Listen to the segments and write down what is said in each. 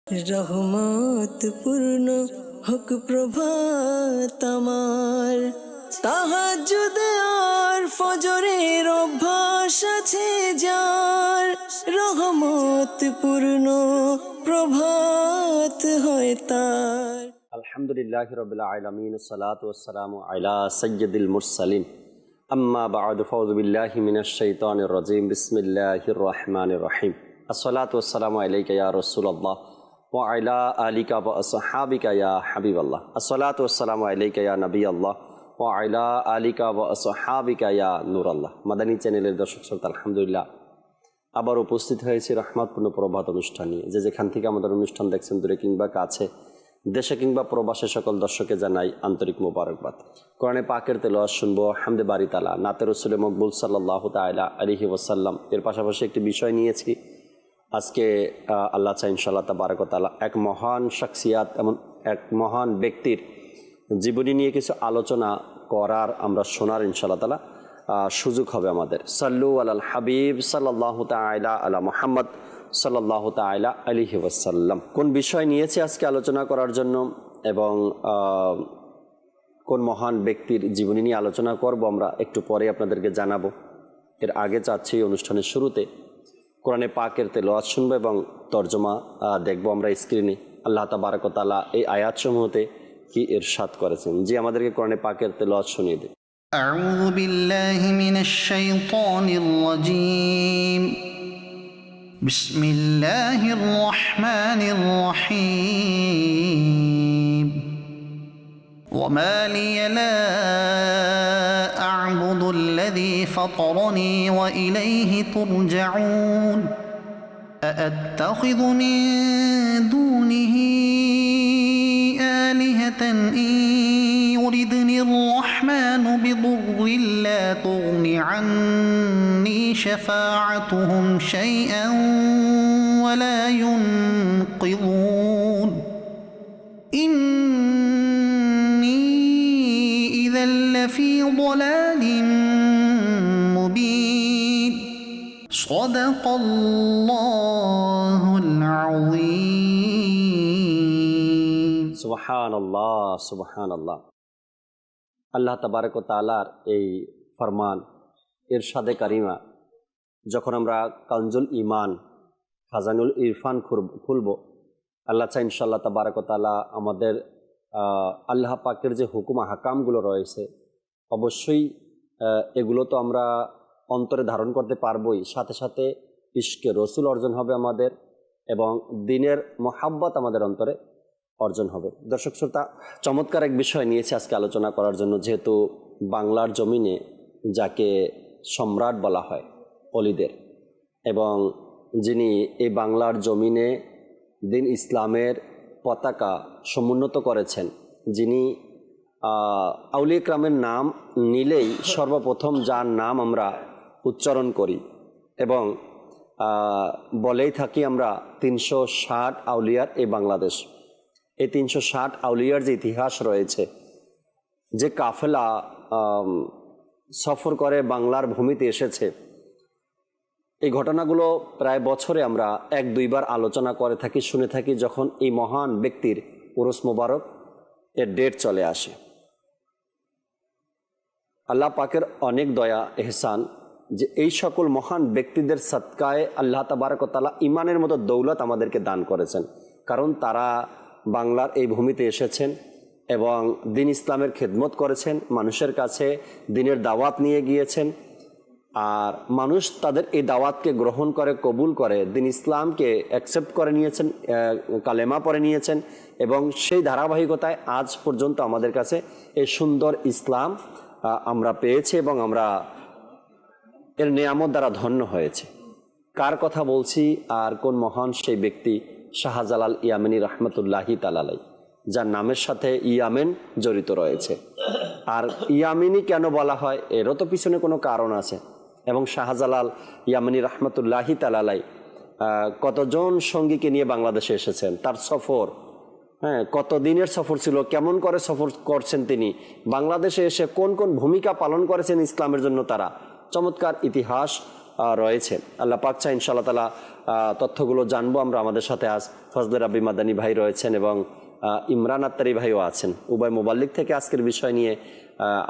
রহমত পূর্ণ হোক প্রভাত আমার, তাহাজ্জুদে আর ফজরের অভ্যাস আছে যার, রহমত পূর্ণ প্রভাত হয় তার। আলহামদুলিল্লাহি রাব্বিল আলামিন, আসসালাতু ওয়াসসালামু আলা সাইয়্যিদিল মুরসালিন, আম্মা বা'দু, ফাউযু বিল্লাহি মিনাশ শাইতানির রাজীম, বিসমিল্লাহির রহমানির রহিম। আসসালাতু ওয়াসসালামু আলাইকা ইয়া রাসূলুল্লাহ ওয়া আলা আলিকা ওয়া আসহাবিকা ইয়া হাবিবাল্লাহ। আসসালাতু ওয়াসসালামু আলাইকা ইয়া নবিয়াল্লাহ ওয়া আলা আলিকা ওয়া আসহাবিকা ইয়া নূরাল্লাহ। মাদানী চ্যানেলের দর্শক শ্রোতা, আলহামদুলিল্লাহ আবার উপস্থিত হয়েছি রহমতপূর্ণ প্রভাত অনুষ্ঠান নিয়ে। যে যেখান থেকে আমাদের অনুষ্ঠান দেখছেন, দূরে কিংবা কাছে, দেশে কিংবা প্রবাসে, সকল দর্শকে জানাই আন্তরিক মোবারকবাদ। কোরআনে পাকের তেলাওয়াত শুনবো, হামদে বারি তাআলা, নাতে রাসূল মকবুল সাল্লাল্লাহু তাআলা আলাইহি ওয়াসাল্লাম এর পাশাপাশি একটি বিষয় নিয়েছি আজকে। আল্লাহ চাই ইনশাআল্লাহ তাবারক ওয়া তাআলা এক মহান শাখসিয়াত, এমন এক মহান ব্যক্তির জীবনী নিয়ে কিছু আলোচনা করার, আমরা শোনার ইনশাআল্লাহ তাআলা সুযোগ হবে আমাদের। সাল্লু আলাল হাবিব সাল্লাল্লাহু তাআলা আলা মুহাম্মদ সাল্লাল্লাহু তাআলা আলাইহি ওয়াসাল্লাম। কোন বিষয় নিয়েছি আজকে আলোচনা করার জন্য এবং কোন মহান ব্যক্তির জীবনী নিয়ে আলোচনা করব আমরা একটু পরে আপনাদেরকে জানাবো। এর আগে চাচ্ছি অনুষ্ঠানের শুরুতে কোরআনে পাকের তেলাওয়াত শুনবো এবং তরজমা দেখবো আমরা স্ক্রিনে। আল্লাহ তাবারক ওয়া তাআলা এই আয়াতসমূহতে কি ইরশাদ করেছেন, যে আমাদেরকে কোরআনে পাকের তেলাওয়াত শুনিয়ে দেয়। أعوذ بالله من الشيطان الرجيم. بسم الله الرحمن الرحيم. وما لي لا أعبد الذي فطرني وإليه ترجعون. أأتخذ من دونه آلهة إن يردني الرحمن بضر لا تغن عني شفاعتهم شيئا ولا ينقذون. إني إذا لفي ضلال مبين. صدق الله العظيم. সুবহানাল্লাহ, সুবহানাল্লাহ। আল্লাহ তাবারক ওয়া তাআলার এই ফরমান, ইরশাদে কারিমা, যখন আমরা কানজুল ঈমান, খাজানুল ইরফান খুলব, আল্লাহ চাই ইনশাআল্লাহ তাবারক ওয়া তাআলা আমাদের আল্লাহ পাকের যে হুকুম আহকামগুলো রয়েছে, অবশ্যই এগুলো তো আমরা অন্তরে ধারণ করতে পারবই, সাথে সাথে ইশকে রসুল অর্জন হবে আমাদের এবং দ্বীনের মুহাব্বত আমাদের অন্তরে অর্জন হবে। দর্শক শ্রোতা, চমৎকার এক বিষয় নিয়েছে আজকে আলোচনা করার জন্য। যেহেতু বাংলার জমিনে যাকে সম্রাট বলা হয় অলিদের, এবং যিনি এই বাংলার জমিনে দ্বীন ইসলামের পতাকা সমুন্নত করেছেন, যিনি আউলিয়া কিরামের নাম নিলেই সর্বপ্রথম যার নাম আমরা উচ্চারণ করি এবং বলেই থাকি আমরা 360 আউলিয়ার এই বাংলাদেশ। এই 360 আউলিয়ার যে ইতিহাস রয়েছে, যে কাফেলা সফর করে বাংলার ভূমিতে এসেছে, এই ঘটনাগুলো প্রায় বছরে আমরা 1-2 বার আলোচনা করে থাকি, শুনে থাকি যখন এই মহান ব্যক্তির উরুস মুবারক এর ডেট চলে আসে। আল্লাহ পাকের অনেক দয়া এহসান যে এই সকল মহান ব্যক্তিদের সদকায়ে আল্লাহ তাবারক ওয়া তাআলা ইমানের মতো দৌলত আমাদেরকে দান করেছেন। কারণ তারা বাংলার এই ভূমিতে এসেছেন এবং দ্বীন ইসলামের খেদমত করেছেন, মানুষের কাছে দ্বীনের দাওয়াত নিয়ে গিয়েছেন, আর মানুষ তাদের এই দাওয়াতকে গ্রহণ করে, কবুল করে, দ্বীন ইসলামকে অ্যাকসেপ্ট করে নিয়েছেন, কালেমা পড়ে নিয়েছেন এবং সেই ধারাবাহিকতায় আজ পর্যন্ত আমাদের কাছে এই সুন্দর ইসলাম আমরা পেয়েছি এবং আমরা এর নেয়ামত দ্বারা ধন্য হয়েছে। কার কথা বলছি আর কোন মহান সেই ব্যক্তি? শাহজালাল ইয়ামানি রহমতুল্লাহি তাআলা আলাইহি, যার নামের সাথে ইয়ামেন জড়িত রয়েছে। আর ইয়ামিনী কেন বলা হয়, এরও তো পিছনে কোনো কারণ আছে। এবং শাহজালাল ইয়ামানি রহমতুল্লাহি তাআলা আলাইহি কতজন সঙ্গীকে নিয়ে বাংলাদেশে এসেছেন, তার সফর, কত দিনের সফর ছিল, কেমন করে সফর করছেন তিনি, বাংলাদেশে এসে কোন কোন ভূমিকা পালন করেছেন ইসলামের জন্য, তারা চমৎকার ইতিহাস রয়েছে। আল্লাহ পাক চাই ইনশাআল্লাহ তাআলা তথ্যগুলো জানবো আমরা। আমাদের সাথে আজ ফজলে রাব্বি মাদানী ভাই রয়েছেন এবং ইমরান আত্তারি ভাইও আছেন। উভয় মোবাল্লিগ থেকে আজকের বিষয় নিয়ে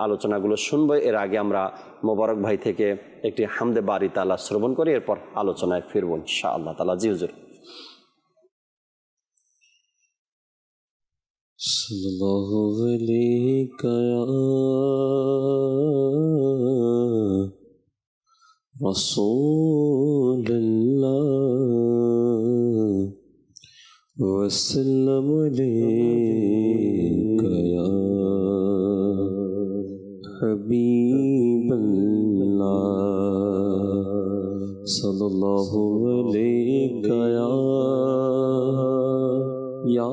আলোচনাগুলো শুনবো। এর আগে আমরা মোবারক ভাই থেকে একটি হামদে বারি তাআলা শ্রবণ করি, এরপর আলোচনায় ফিরবো ইনশাআল্লাহ তাআলা। জি হুজুর। সাল্লাল্লাহু আলাইকা ইয়া রাসূলুল্লাহ ওয়া সাল্লামু আলাইকা ইয়া হাবিবাল্লাহ সাল্লাল্লাহু আলাইকা ইয়া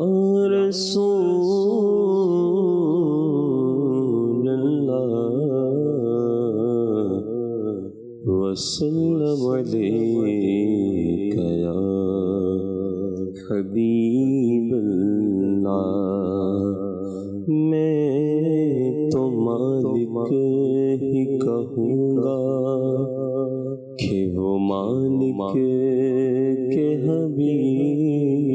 রাসূলুল্লাহ ওয়া সাল্লামু আলাইকা ইয়া হাবিবাল্লাহ। मैं तो मालिक ही कहूँगा कि वो मालिक के हबीब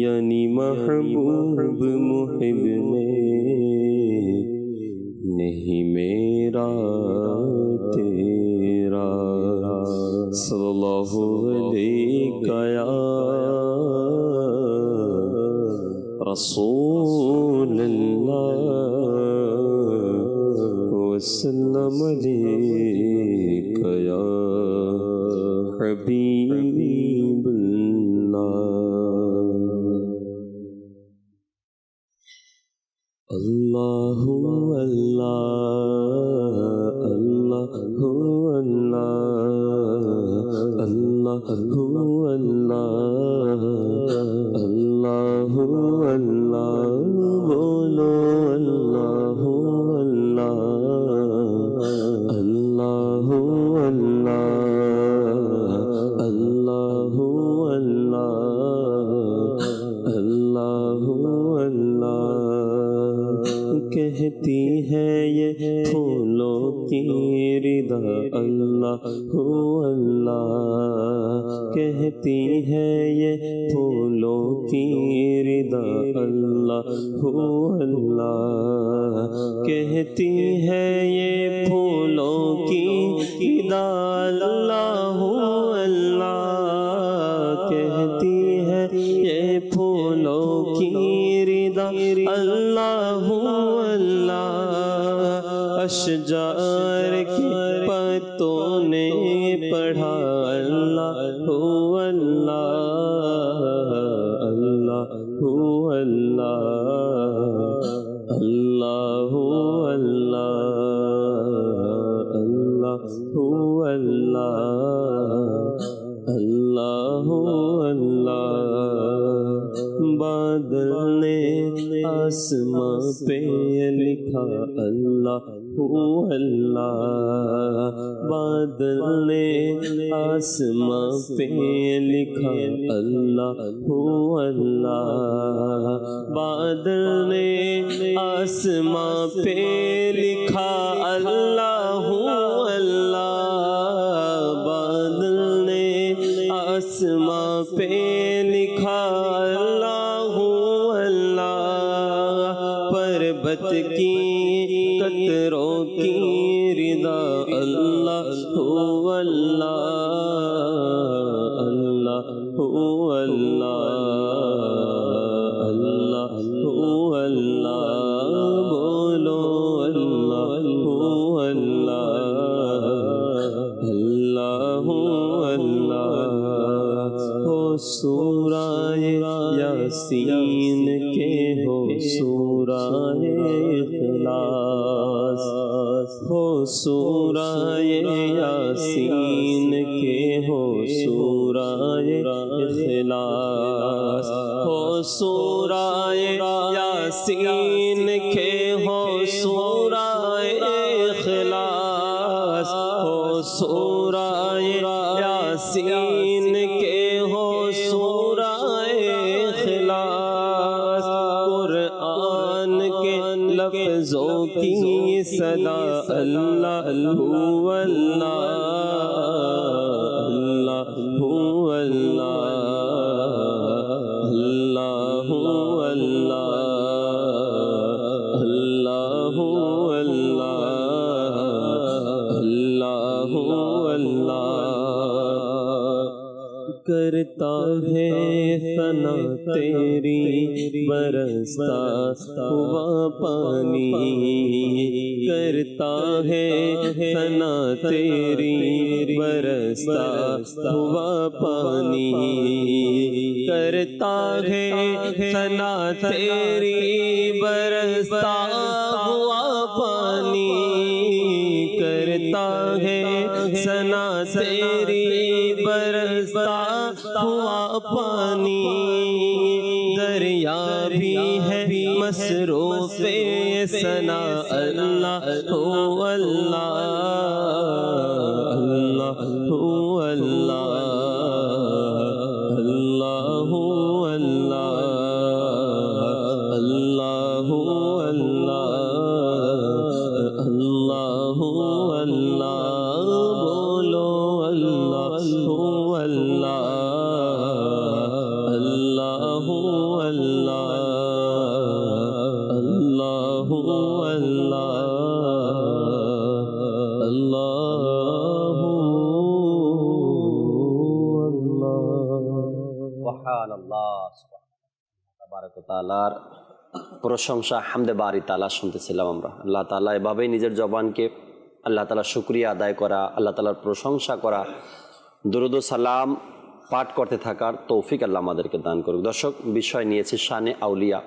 यानी महबूब मुहिब में नहीं मेरा तेरा सल्लल्लाहु अलैका या रसूलल्लाह वसल्लम अलैका या हबीबल्लाह। अल्लाहु अल्लाह अल्लाहु अल्लाह अल्लाहु अल्लाह अल्लाहु अल्लाह बोलो अल्लाहु अल्लाह अल्लाहु अल्लाह अल्लाहु अल्लाह अल्लाहु अल्लाह। कहती है ये फूलों की रिदा अल्लाहु अल्लाह, कहती है ये फूलों की रिदा अल्लाहु अल्लाह, कहती है ये फूलों की रिदा अल्लाहु अल्लाह, कहती है ये फूलों की रिदा अल्लाहु अल्लाह। अशजार के पत्तों ने पढ़ा अल्लाहु अल्लाह अल्लाहु अल्लाह अल्लाहु अल्लाह अल्लाहु अल्लाह अल्लाहु अल्लाह। बादल ने आसमां पे लिखा अल्लाहु अल्लाह, बादल ने आसमां पे लिखा अल्लाहु अल्लाह, बादल ने आसमां पे लिखा अल्लाहु अल्लाह, बादल ने आसमां पे लिखा अल्लाहु अल्लाह। पर्वत की कतरों की रिदा अल्लाहु अल्लाह अल्लाहु अल्लाह अल्लाहु अल्लाह, बोलो अल्लाहु अल्लाह अल्लाहु अल्लाह। हो सूराए यासीन के हो सूराए इखलास, हो सूराए यासीन के हो सूराए इखलास, हो सूराए यासीन के हो सूराए इखलास, हो सूराए यासीन के हो सूराए इखलास। कुरान के लफ्ज़ों की सदा अल्लाह हू अल्लाह अल्लाह हू अल्लाह अल्लाह हू अल्लाह अल्लाह हू अल्लाह अल्लाह हू अल्लाह करता है सना तेरी बरसता हुआ पानी करता है सना तेरी बरसता हुआ पानी करता है सना तेरी बरसता हुआ पानी करता है सना तेरी बरसता हुआ पानी दरिया भी है मसरूफ़ सना अल्लाह हो अल्लाह अल्लाह हो अल्लाह अल्लाह हो अल्लाह अल्लाह हो अल्लाह अल्लाह हो अल्लाह बोलो अल्लाह हो अल्लाह अल्लाह हो अल्लाह अल्लाह हो अल्लाह अल्लाह हो সুবহানাল্লাহ। তাবারাক ওয়া তাআলার প্রশংসা হামদে বারি তাআলা শুনতেছিলাম আমরা। আল্লাহ তাআলা এভাবেই নিজের জবানকে আল্লাহ তাআলার শুকরিয়া আদায় করা, আল্লাহ তাআলার প্রশংসা করা, দরুদ ও সালাম পাঠ করতে থাকার তৌফিক আল্লাহ আমাদেরকে দান করুক। দর্শক, বিষয় নিয়েছি শানে আউলিয়া।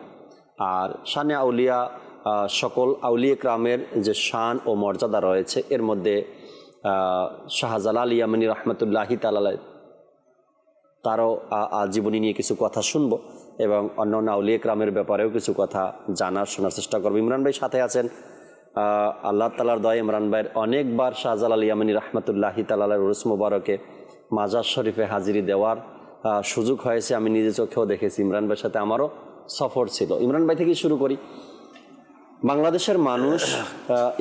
আর শানে আউলিয়া সকল আউলিয়া ক্রামের যে শান ও মর্যাদা রয়েছে, এর মধ্যে শাহজালাল ইয়ামানি রহমতুল্লাহি তাআলা তারও জীবনী নিয়ে কিছু কথা শুনবো এবং অন্যান্য আউলিয়া ক্রামের ব্যাপারেও কিছু কথা জানার শোনার চেষ্টা করবো। ইমরান ভাই সাথে আছেন। আল্লাহ তাআলার দয়া ইমরান ভাইয়ের অনেকবার শাহজালাল ইয়ামানি রহমতুল্লাহি তাআলার উরুস মুবারকে মাজার শরীফে হাজিরি দেওয়ার সুযোগ হয়েছে। আমি নিজে চোখেও দেখেছি। ইমরান ভাইয়ের সাথে আমারও সফর ছিল। ইমরান ভাই থেকেই শুরু করি। বাংলাদেশের মানুষ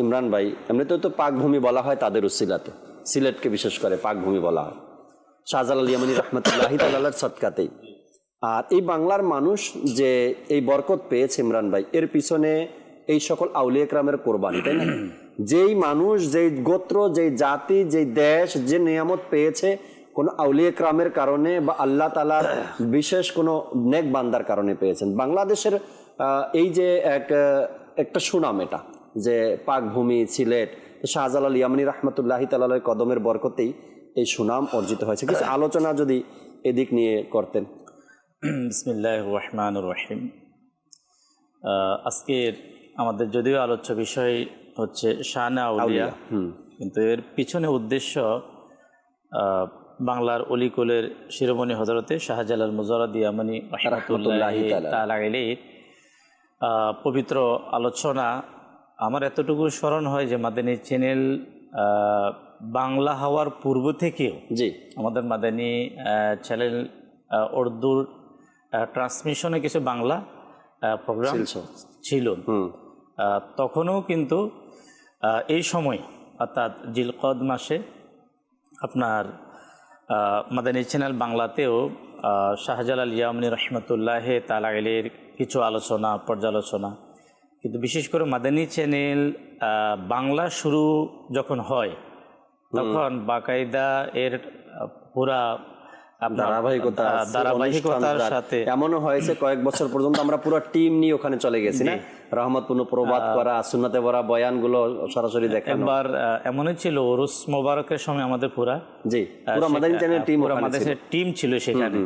ইমরান ভাই এমনিতেও তো পাকভূমি বলা হয় তাদের উসিলাতে, সিলেটকে বিশেষ করে পাকভূমি বলা হয় শাহজালাল ইয়ামানি রহমতুল্লাহি তাআলার সদকাতেই। আর এই বাংলার মানুষ যে এই বরকত পেয়েছে ইমরান ভাই, এর পিছনে এই সকল আউলিয়া কেরামের কোরবানি, তাই না? যেই মানুষ, যেই গোত্র, যেই জাতি, যেই দেশ যে নিয়ামত পেয়েছে কোনো আউলিয়া কেরামের কারণে বা আল্লাহ তাআলার বিশেষ কোনো নেক বান্দার কারণে পেয়েছেন। বাংলাদেশের এই যে একটা সুনাম, এটা যে পাকভূমি সিলেট, শাহজালাল ইয়ামানি রহমতুল্লাহি তাআলার কদমের বরকতেই এই সুনাম অর্জিত হয়েছে। কিছু আলোচনা যদি এদিক নিয়ে করতেন। বিসমিল্লাহির রহমানির রহিম। আজকের আমাদের যদিও আলোচ্য বিষয় হচ্ছে শানে আউলিয়া, কিন্তু এর পিছনে উদ্দেশ্য বাংলার অলিকুলের শিরোমণি হযরতে শাহজালাল মুজাররদ ইয়ামানি রাহমাতুল্লাহি তাআলা আলাইহির পবিত্র আলোচনা। আমার এতটুকু স্মরণ হয় যে মাদানী চ্যানেল বাংলা হওয়ার পূর্ব থেকেও জি আমাদের মাদানী চ্যানেল উর্দুর ট্রান্সমিশনে কিছু বাংলা প্রোগ্রাম ছিল। তখনও কিন্তু এই সময় অর্থাৎ জিলকদ মাসে আপনার মাদানী চ্যানেল বাংলাতেও শাহজালাল ইয়ামানি রহমতুল্লাহি তাআলা আলাইহির কিছু আলোচনা, পর্যালোচনা, কিন্তু বিশেষ করে মাদানী চ্যানেল বাংলা শুরু যখন হয় তখন বাকায়দা এর পুরা ধারাবাহিকতার সাথে এমনও হয়েছে কয়েক বছর পর্যন্ত আমরা পুরো টিম নিয়ে ওখানে চলে গেছি না, রহমতপূর্ণ প্রবাদ করা, সুন্নাতে ভরা বয়ানগুলো সরাসরি দেখা। একবার এমনই ছিল উরুস মোবারকের সময় আমাদের পুরা মাদানী চ্যানেল টিম, আমাদের টিম ছিল সেখানে।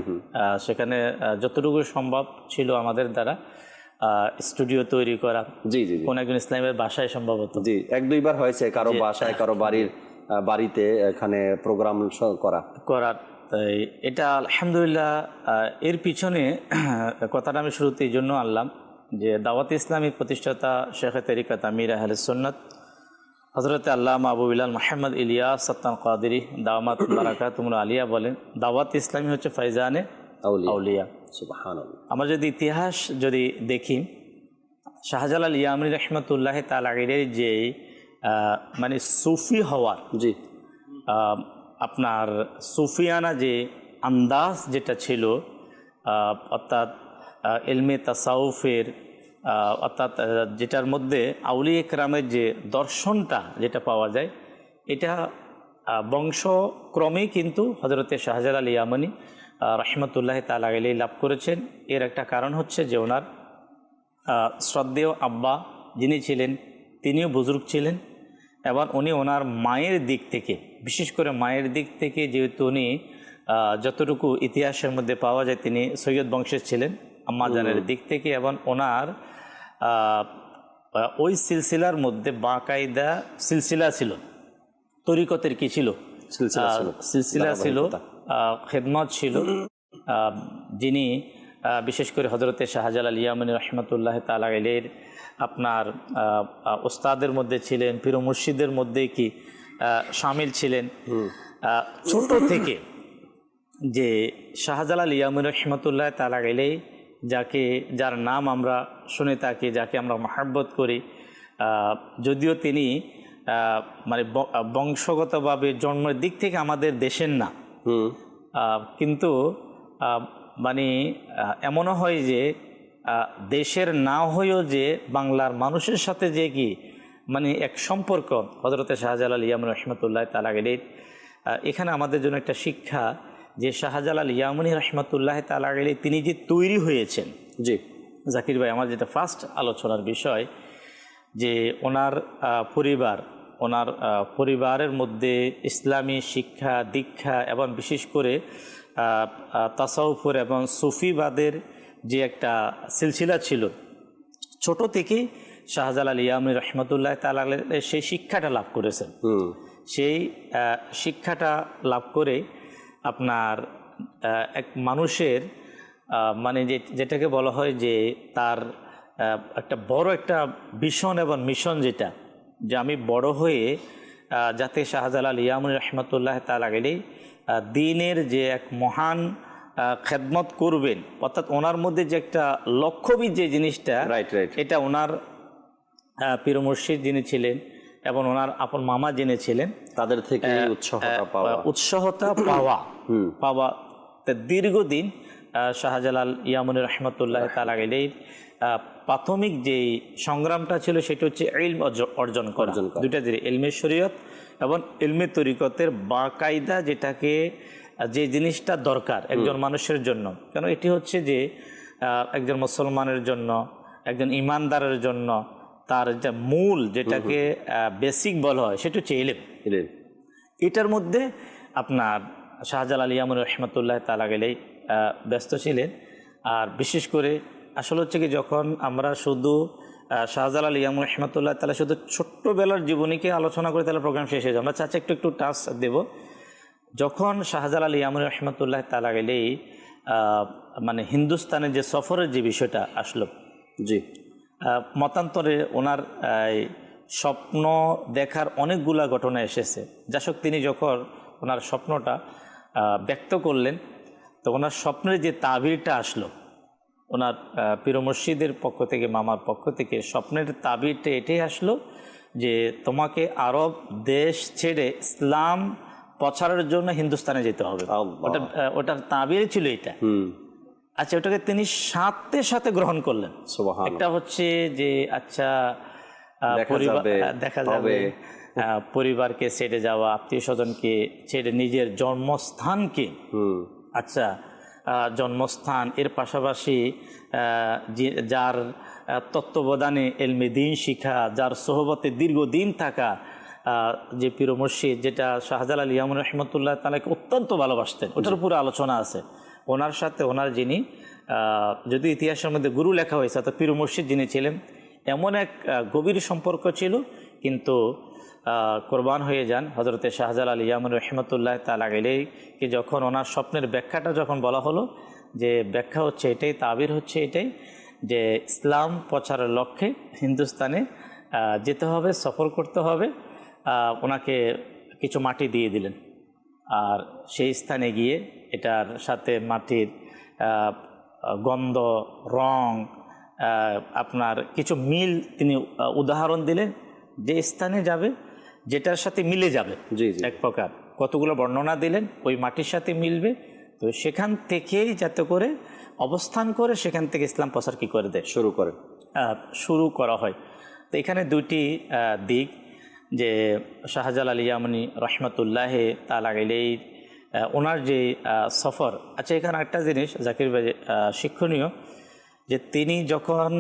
সেখানে যতটুকু সম্ভব ছিল আমাদের দ্বারা স্টুডিও তৈরি করা। জি জি কোন একজন ইসলামের বাসায় সম্ভবত এক দুইবার হয়েছে, কারো বাসায়, কারো বাড়িতে এখানে প্রোগ্রাম করার। এটা আলহামদুলিল্লাহ। এর পিছনে কথাটা আমি শুরুতে এই জন্য আনলাম যে দাওয়াত ইসলামী প্রতিষ্ঠাতা শেখ তরিকাত আমির আহলে সুন্নাত হযরত আল্লামা আবু বিলাল মুহাম্মদ ইলিয়াস সাত্তান কাদেরী দাওয়াত বারাকাতুল আলিয়া বলেন, দাওয়াত ইসলামী হচ্ছে ফাইজানে আউলিয়া। সুবহানাল্লাহ। আমরা যদি ইতিহাস দেখি, শাহজালাল ইয়ামানি রহমতুল্লাহ তাআলা আলাইহির যে মানে সুফি হওয়ার জি আপনার সুফিয়ানা যে আন্দাজ যেটা ছিল, অর্থাৎ ইলমে তাসাউফের, অর্থাৎ যেটার মধ্যে আউলিয়া কেরামের যে দর্শনটা যেটা পাওয়া যায়, এটা বংশক্রমেই কিন্তু হজরতে শাহজালাল ইয়ামানি রহমতুল্লাহ তাআলা আলাইহি লাভ করেছেন। এর একটা কারণ হচ্ছে যে ওনার শ্রদ্ধেয় আব্বা যিনি ছিলেন তিনিও বুজুর্গ ছিলেন, এবং উনি ওনার মায়ের দিক থেকে, বিশেষ করে মায়ের দিক থেকে যেহেতু উনি যতটুকু ইতিহাসের মধ্যে পাওয়া যায় তিনি সৈয়দ বংশের ছিলেন আম্মাজানের দিক থেকে, এবং ওনার ওই সিলসিলার মধ্যে বাকায়দা সিলসিলা ছিল, তরিকতের কি ছিল, সিলসিলা ছিল, খেদমত ছিল, যিনি বিশেষ করে হজরতে শাহজালাল ইয়ামানি রহমতুল্লাহ তাআলা আলাইহির আপনার ওস্তাদের মধ্যে ছিলেন, পীর মুর্শিদের মধ্যে কি শামিল ছিলেন। ছোট থেকে যে শাহজালাল ইয়ামানি রহমতুল্লাহ তাআলা আলাইহি যার নাম আমরা শুনে থাকি, যাকে আমরা মহব্বত করি, যদিও তিনি মানে বংশগতভাবে জন্মের দিক থেকে আমাদের দেশের না, কিন্তু মানে এমনও হয় যে দেশের না হয়েও যে বাংলার মানুষের সাথে যে কি মানে এক সম্পর্ক হযরতে শাহজালাল ইয়ামানি রহমতুল্লাহ তাআলা আলাইহি, এখানে আমাদের জন্য একটা শিক্ষা যে শাহজালাল ইয়ামানি রহমতুল্লাহ তাআলা আলাইহি তিনি যে তৈরি হয়েছেন। জি জাকির ভাই, আমার যেটা ফার্স্ট আলোচনার বিষয় যে ওনার পরিবারের মধ্যে ইসলামী শিক্ষা দীক্ষা এবং বিশেষ করে তাসাউফের এবং সুফিবাদের যে একটা সিলসিলা ছিল, ছোট থেকে শাহজালাল ইয়ামানি রহমতুল্লাহ তাআলা আলাইহি সেই শিক্ষাটা লাভ করেছেন। সেই শিক্ষাটা লাভ করে আপনার এক মানুষের মানে যেটাকে বলা হয় যে তার একটা বড় একটা ভিশন এবং মিশন, যেটা যে আমি বড় হয়ে যাতে শাহজালাল ইয়ামানি রহমতুল্লাহ তাআলা আলাইহি দ্বীনের যে এক মহান খেদমত করবেন, অর্থাৎ ওনার মধ্যে যে একটা লক্ষ্যবিদ যে জিনিসটা, এটা ওনার পীর মুর্শিদ যিনি ছিলেন এবং ওনার আপন মামা যিনি ছিলেন তাদের থেকে উৎসাহটা পাওয়া দীর্ঘদিন শাহজালাল ইয়ামানি রহমতুল্লাহ তাআলা আলাইহি প্রাথমিক যে সংগ্রামটা ছিল সেটা হচ্ছে ইলম অর্জন করা, দুইটা জিনিস, ইলমে শরীয়ত এবং ইলমে তরিকতের বাকায়দা, যেটাকে যে জিনিসটা দরকার একজন মানুষের জন্য। কেন এটি হচ্ছে যে একজন মুসলমানের জন্য, একজন ইমানদারের জন্য তার যে মূল যেটাকে বেসিক বলা হয় সেটা হচ্ছে ইলম। এটার মধ্যে আপনার শাহজালাল ইয়ামানি রহমতুল্লাহ তাআলা আলাইহি ব্যস্ত ছিলেন। আর বিশেষ করে আসলে হচ্ছে কি, যখন আমরা শুধু শাহজালাল ইয়ামানি রহমতুল্লাহ তাআলা শুধু ছোট্টবেলার জীবনীকে আলোচনা করে তাহলে প্রোগ্রাম শেষ হয়ে যায়। আমরা চাচ্ছি একটু টাচ দেব। যখন শাহজালাল ইয়ামানি রহমতুল্লাহ তাআলা আলাইহি মানে হিন্দুস্তানের যে সফরের যে বিষয়টা আসলো, জি মতান্তরে ওনার স্বপ্ন দেখার অনেকগুলা ঘটনা এসেছে। যাশক তিনি যখন ওনার স্বপ্নটা ব্যক্ত করলেন, তো ওনার স্বপ্নের যে তাবিরটা আসলো ওনার পীর মুর্শিদের পক্ষ থেকে, মামার পক্ষ থেকে, স্বপ্নের তাবিরটা এটাই আসলো যে তোমাকে আরব দেশ ছেড়ে ইসলাম প্রচারের জন্য হিন্দুস্তানে যেতে হবে। ওটার তাবির ছিল এটা। আচ্ছা, ওটাকে তিনি সাথে সাথে গ্রহণ করলেন। একটা হচ্ছে যে আচ্ছা দেখা যাবে, পরিবারকে ছেড়ে যাওয়া, আত্মীয় স্বজনকে ছেড়ে নিজের জন্মস্থানকে, আচ্ছা জন্মস্থান, এর পাশাপাশি যার তত্ত্বাবধানে ইলমে দ্বীন শিখা, যার সোহবতে দীর্ঘদিন থাকা যে পীর মুর্শিদ, যেটা শাহজালাল ইয়ামানি রহমতুল্লাহ তাআলাকে অত্যন্ত ভালোবাসতেন, ওটার পুরো আলোচনা আছে। ওনার সাথে ওনার যিনি যদি ইতিহাসের মধ্যে গুরু লেখা হয়েছে, অর্থাৎ পীর মুর্শিদ যিনি ছিলেন, এমন এক গভীর সম্পর্ক ছিল। কিন্তু কোরবান হয়ে যান হজরতে শাহজালাল ইয়ামানি রহমতুল্লাহ তাআলা আলাইহিকে যখন ওনার স্বপ্নের ব্যাখ্যাটা যখন বলা হলো, যে ব্যাখ্যা হচ্ছে এটাই, তাবির হচ্ছে এটাই, যে ইসলাম প্রচারের লক্ষ্যে হিন্দুস্তানে যেতে হবে, সফর করতে হবে। ওনাকে কিছু মাটি দিয়ে দিলেন, আর সেই স্থানে গিয়ে এটার সাথে মাটির গন্ধ, রং আপনার কিছু মিল তিনি উদাহরণ দিলেন, যে স্থানে যাবে যেটার সাথে মিলে যাবে জি জি এক প্রকার, কতগুলো বর্ণনা দিলেন ওই মাটির সাথে মিলবে, তো সেখান থেকেই যাতে করে অবস্থান করে সেখান থেকে ইসলাম প্রচার কী করে দেয় শুরু করা হয়। তো এখানে দুইটি দিক, যে শাহজালাল ইয়ামানি রহমতুল্লাহ তাআলা আলাইহি ওনার যে সফর, আচ্ছা এখানে একটা জিনিস জাকির ভাই শিক্ষণীয়, যে তিনি যখন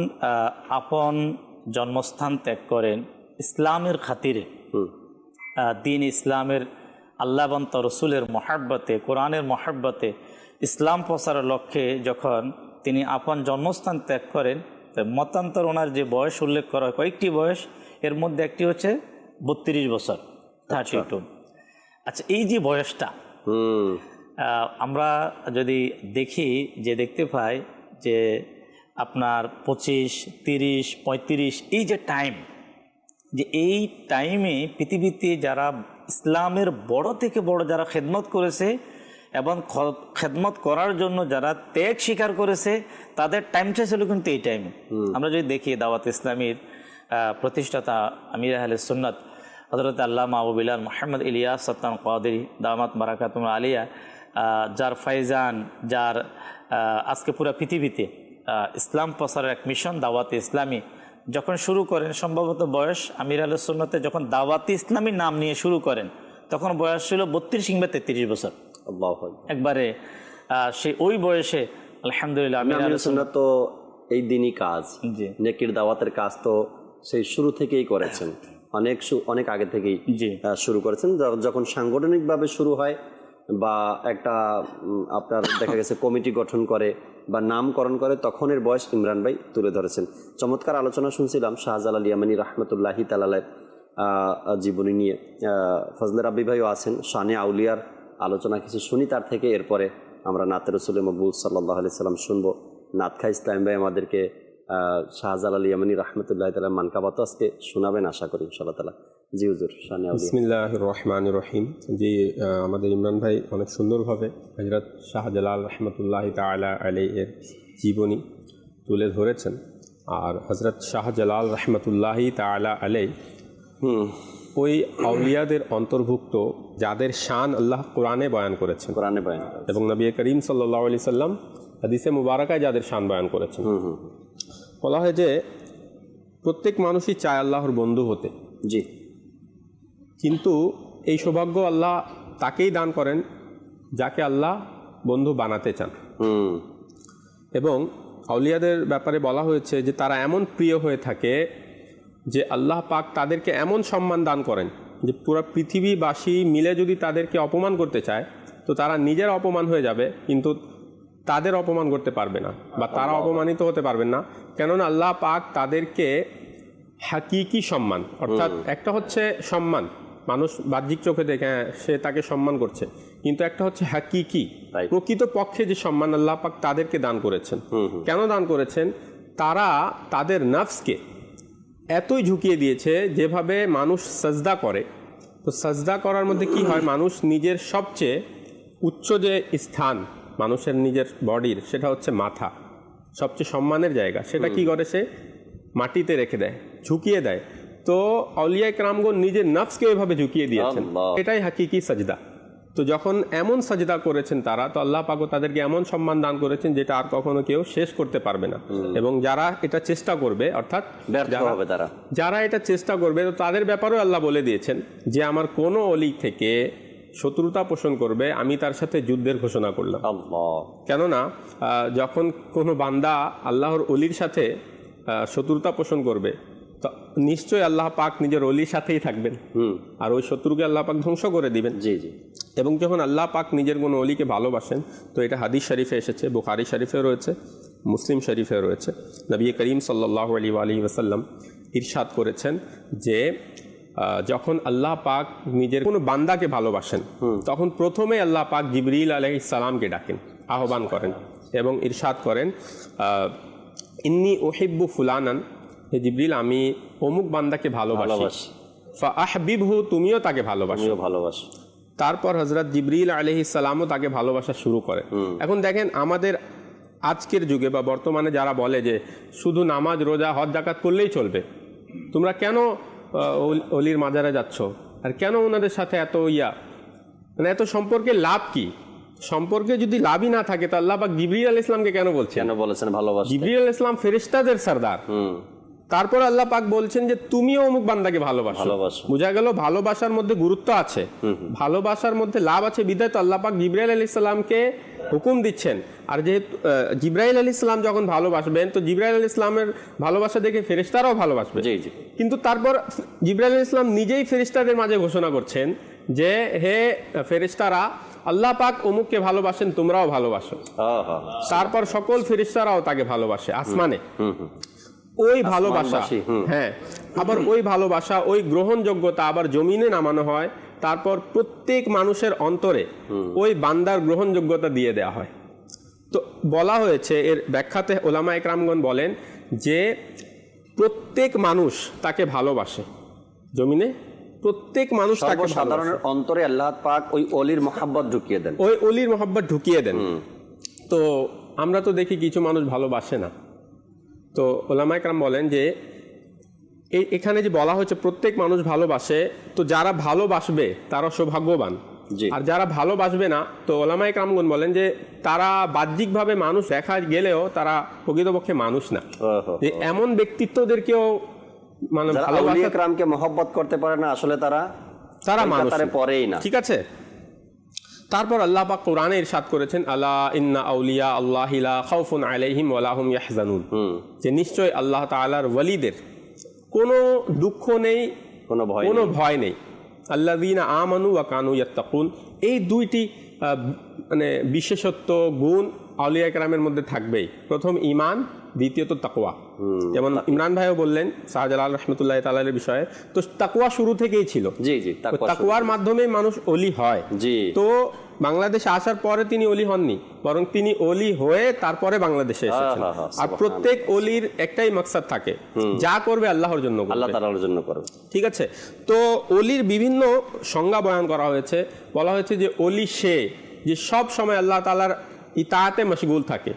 আপন জন্মস্থান ত্যাগ করেন ইসলামের খাতিরে, দিন ইসলামের আল্লাহবন্ত রসুলের মহাব্বতে, কোরআনের মহাব্বতে, ইসলাম প্রচারের লক্ষ্যে যখন তিনি আপন জন্মস্থান ত্যাগ করেন, মতান্তর ওনার যে বয়স উল্লেখ করা হয় কয়েকটি বয়স, এর মধ্যে একটি হচ্ছে 32 বছর 32। আচ্ছা এই যে বয়সটা আমরা যদি দেখি, যে দেখতে পাই যে আপনার 25, 30, 35 এই যে টাইম, যে এই টাইমে পৃথিবীতে যারা ইসলামের বড় থেকে বড় যারা খেদমত করেছে এবং খেদমত করার জন্য যারা ত্যাগ স্বীকার করেছে, তাদের টাইমটা ছিল কিন্তু এই টাইমে। আমরা যদি দেখি দাওয়াত ইসলামীর প্রতিষ্ঠাতা আমির আহলে সুন্নাত হযরত আল্লামা আবু বিলাল মুহাম্মদ ইলিয়াস সাত্তান কাদেরী দামাত বারাকাতুহুম আলিয়া, যার ফাইজান, যার আজকে পুরা পৃথিবীতে ইসলাম প্রচারের এক মিশন দাওয়াতে ইসলামী যখন শুরু করেন, সম্ভবত বয়স আমির আহলে সুন্নাতে যখন দাওয়াতে ইসলামীর নাম নিয়ে শুরু করেন তখন বয়স ছিল 32 কিংবা 33 বছর। একবারে সেই ওই বয়সে আলহামদুলিল্লাহ আমির আহলে সুন্নাত তো এই দিনই কাজ, নেকির দাওয়াতের কাজ তো সেই শুরু থেকেই করেছেন, অনেক আগে থেকেই শুরু করেছেন। যখন সাংগঠনিকভাবে শুরু হয় বা একটা আপনার দেখা গেছে কমিটি গঠন করে বা নামকরণ করে, তখন এর বয়স ইমরান ভাই তুলে ধরেছেন। চমৎকার আলোচনা শুনছিলাম শাহজালাল ইয়ামানি রহমতুল্লাহি তাআলা জীবনী নিয়ে। ফজলে রাব্বি ভাইও আছেন, শানে আউলিয়ার আলোচনা কিছু শুনি তার থেকে, এরপরে আমরা নাতে রসুল মকবুল সাল্লাল্লাহু আলাইহি সাল্লাম শুনবো। নাতখা ইসলাম ভাই আমাদেরকে শাহজালাল ইয়ামানি রহমতুল্লাহ তাআলা মানকাবাত আজকে শোনাবেন আশা করি ইনশাআল্লাহ তাআলা। জি হুজুর, শানে আউলিয়া। বিসমিল্লাহির রহমানির রহিম। জি, আমাদের ইমরান ভাই অনেক সুন্দরভাবে হযরত শাহজালাল রহমতুল্লাহি তাআলা আলাইহির জীবনী তুলে ধরেছেন। আর হযরত শাহজালাল রহমতুল্লাহি তাআলা আলাইহি ওই আউলিয়াদের অন্তর্ভুক্ত যাদের শান আল্লাহ কোরআনে বয়ান করেছেন, এবং নবী করিম সাল্লাল্লাহু আলাইহি সাল্লাম হাদিসে মুবারাকায় যাদের শান বয়ান করেছেন। বলা হয় যে প্রত্যেক মানুষই চায় আল্লাহর বন্ধু হতে, জি, কিন্তু এই সৌভাগ্য আল্লাহ তাকেই দান করেন যাকে আল্লাহ বন্ধু বানাতে চান। এবং আউলিয়াদের ব্যাপারে বলা হয়েছে যে তারা এমন প্রিয় হয়ে থাকে যে আল্লাহ পাক তাদেরকে এমন সম্মান দান করেন যে পুরো পৃথিবীবাসী মিলে যদি তাদেরকে অপমান করতে চায় তো তারা নিজের অপমান হয়ে যাবে, কিন্তু তাদের অপমান করতে পারবে না বা তারা অপমানিত হতে পারবেন না। কেননা আল্লাহ পাক তাদেরকে হাকিকি সম্মান, অর্থাৎ একটা হচ্ছে সম্মান মানুষ বাহ্যিক চোখে দেখে সে তাকে সম্মান করছে, কিন্তু একটা হচ্ছে হাকিকি প্রকৃত পক্ষে যে সম্মান আল্লাহ পাক তাদেরকে দান করেছেন। কেন দান করেছেন? তারা তাদের নফসকে এতই ঝুঁকিয়ে দিয়েছে, যেভাবে মানুষ সাজদা করে, তো সাজদা করার মধ্যে কি হয়, মানুষ নিজের সবচেয়ে উচ্চ যে স্থান মানুষের নিজের বডির, সেটা হচ্ছে মাথা, সবচেয়ে সম্মানের জায়গা, সেটা কি করে সে মাটিতে রেখে দেয়, ঝুঁকিয়ে দেয়। তো আউলিয়া কেরামগণ নিজের নফসকে এভাবে ঝুঁকিয়ে দিয়েছেন, এটাই হাকিকি সাজদা। তো যখন এমন সাজদা করেছেন তারা, তো আল্লাহ পাক তাদেরকে এমন সম্মান দান করেছেন যেটা আর কখনো কেউ শেষ করতে পারবে না। এবং যারা এটা চেষ্টা করবে, অর্থাৎ যারা এটা চেষ্টা করবে, তো তাদের ব্যাপারেও আল্লাহ বলে দিয়েছেন যে আমার কোনো অলি থেকে শত্রুতা পোষণ করবে আমি তার সাথে যুদ্ধের ঘোষণা করলাম। কেননা যখন কোনো বান্দা আল্লাহর অলির সাথে শত্রুতা পোষণ করবে, তো নিশ্চয়ই আল্লাহ পাক নিজের অলির সাথেই থাকবেন, আর ওই শত্রুকে আল্লাহ পাক ধ্বংস করে দিবেন। জি জি। এবং যখন আল্লাহ পাক নিজের কোনো অলিকে ভালোবাসেন, তো এটা হাদিস শরীফে এসেছে, বুখারী শরীফে রয়েছে, মুসলিম শরীফে রয়েছে। নবী করিম সাল্লাল্লাহু আলাইহি ওয়াসাল্লাম ইরশাদ করেছেন যে যখন আল্লাহ পাক নিজের কোনো বান্দাকে ভালোবাসেন, তখন প্রথমে আল্লাহ পাক জিবরিল আলাইহিস সালামকে ডাকেন, আহ্বান করেন এবং ইরশাদ করেন ইন্নী উহিব্বু ফুলানান, হে জিবরিল আমি অমুক বান্দাকে ভালোবাসি, ফাআহবিবহু, তুমিও তাকে ভালোবাসো। তারপর হযরত জিবরিল আলাইহিস সালামও তাকে ভালোবাসা শুরু করে। এখন দেখেন আমাদের আজকের যুগে বা বর্তমানে যারা বলে যে শুধু নামাজ রোজা হজ জাকাত করলেই চলবে, তোমরা কেন অলির মাজারে যাচ্ছ, আর কেন ওনাদের সাথে এত মানে এত সম্পর্কে লাভ কি? সম্পর্কে যদি লাভই না থাকে তো আল্লাহ পাক জিবরিল আলাইহিস সালামকে কেন বলছেন? কেন বলেছেন ভালোবাসা? জিবরিল আলাইহিস সালাম ফেরেশতাদের সরদার, তারপর আল্লাহ পাক বলছেন যে তুমিও অমুক বান্দাকে ভালোবাসো। বোঝা গেল ভালোবাসার মধ্যে গুরুত্ব আছে, ভালোবাসার মধ্যে লাভ আছে, বিধায় তো আল্লাহ পাক জিবরাইল আলাইহিস সালামকে হুকুম দিচ্ছেন। আর যেহেতু জিবরাইল আলাইহিস সালাম যখন ভালোবাসবেন তো জিবরাইল আলাইহিস সালামের ভালোবাসা দেখে ফেরেশতারাও ভালোবাসবে। কিন্তু তারপর জিবরাইল আলাইহিস সালাম নিজেই ফেরেশতাদের মাঝে ঘোষণা করছেন যে হে ফেরেশতারা, আল্লাহ পাক অমুককে ভালোবাসেন, তোমরাও ভালোবাসো। তারপর সকল ফেরেশতারাও তাকে ভালোবাসে আসমানে। ওই ভালোবাসা, হ্যাঁ, আবার ওই ভালোবাসা, ওই গ্রহণযোগ্যতা আবার জমিনে নামানো হয়, তারপর প্রত্যেক মানুষের অন্তরে ওই বান্দার গ্রহণযোগ্যতা দিয়ে দেওয়া হয়। তো বলা হয়েছে এর ব্যাখ্যাতে ওলামা একরামগণ বলেন যে প্রত্যেক মানুষ তাকে ভালোবাসে, জমিনে প্রত্যেক মানুষ তাকে সাধারণের অন্তরে আল্লাহ পাক ওই অলির মহব্বত ঢুকিয়ে দেন, ওই অলির মহব্বত ঢুকিয়ে দেন। তো আমরা তো দেখি কিছু মানুষ ভালোবাসে না। তো ওলামা একরাম বলেন যে এখানে যে বলা হয়েছে প্রত্যেক মানুষ ভালোবাসে, তো যারা ভালোবাসবে তারা সৌভাগ্যবান, আর যারা ভালোবাসবে না তো ওলামা একরামগণ বলেন যে তারা বাহ্যিকভাবে মানুষ দেখা গেলেও তারা প্রকৃতপক্ষে মানুষ না। যে এমন ব্যক্তিত্বদেরকেও মানে আউলিয়া কেরামকে মহব্বত করতে পারে না, আসলে তারা মানুষ পড়েই না। ঠিক আছে। তারপর আল্লাহ পাক কোরআনে ইরশাদ করেছেন, আলা ইন্না আউলিয়া আল্লাহি লা খাউফুন আলাইহিম ওয়া লা হুম ইয়াহজানুন, যে নিশ্চয় আল্লাহ তাআলার ওয়ালিদের কোনো দুঃখ নেই, কোনো ভয় নেই। আল্লাযীনা আমানু ওয়া কানু ইয়াত্তাকুন, এই দুইটি মানে বিশেষত্ব গুণ আউলিয়া কেরামের মধ্যে থাকবেই। প্রথম ঈমান, দ্বিতীয়ত তাকওয়া। যেমন ইমরান ভাইও বললেন শাহজালাল রাহমাতুল্লাহি তাআলার বিষয়ে, তো তাকওয়া শুরু থেকেই ছিল। তাকওয়ার মাধ্যমে মানুষ ওলি হয়। তো বাংলাদেশে আসার পরে তিনি ওলি হননি, বরং তিনি ওলি হয়ে তারপরে বাংলাদেশে এসেছেন। আর প্রত্যেক ওলির একটাই মাকসাদ থাকে, যা করবে আল্লাহর জন্য, আল্লাহ তাআলার জন্য করবে। ঠিক আছে। তো ওলির বিভিন্ন সংজ্ঞা বয়ান করা হয়েছে। বলা হয়েছে যে ওলি সে যে সব সময় আল্লাহ তাআলার ইতাআতে মশগুল থাকে।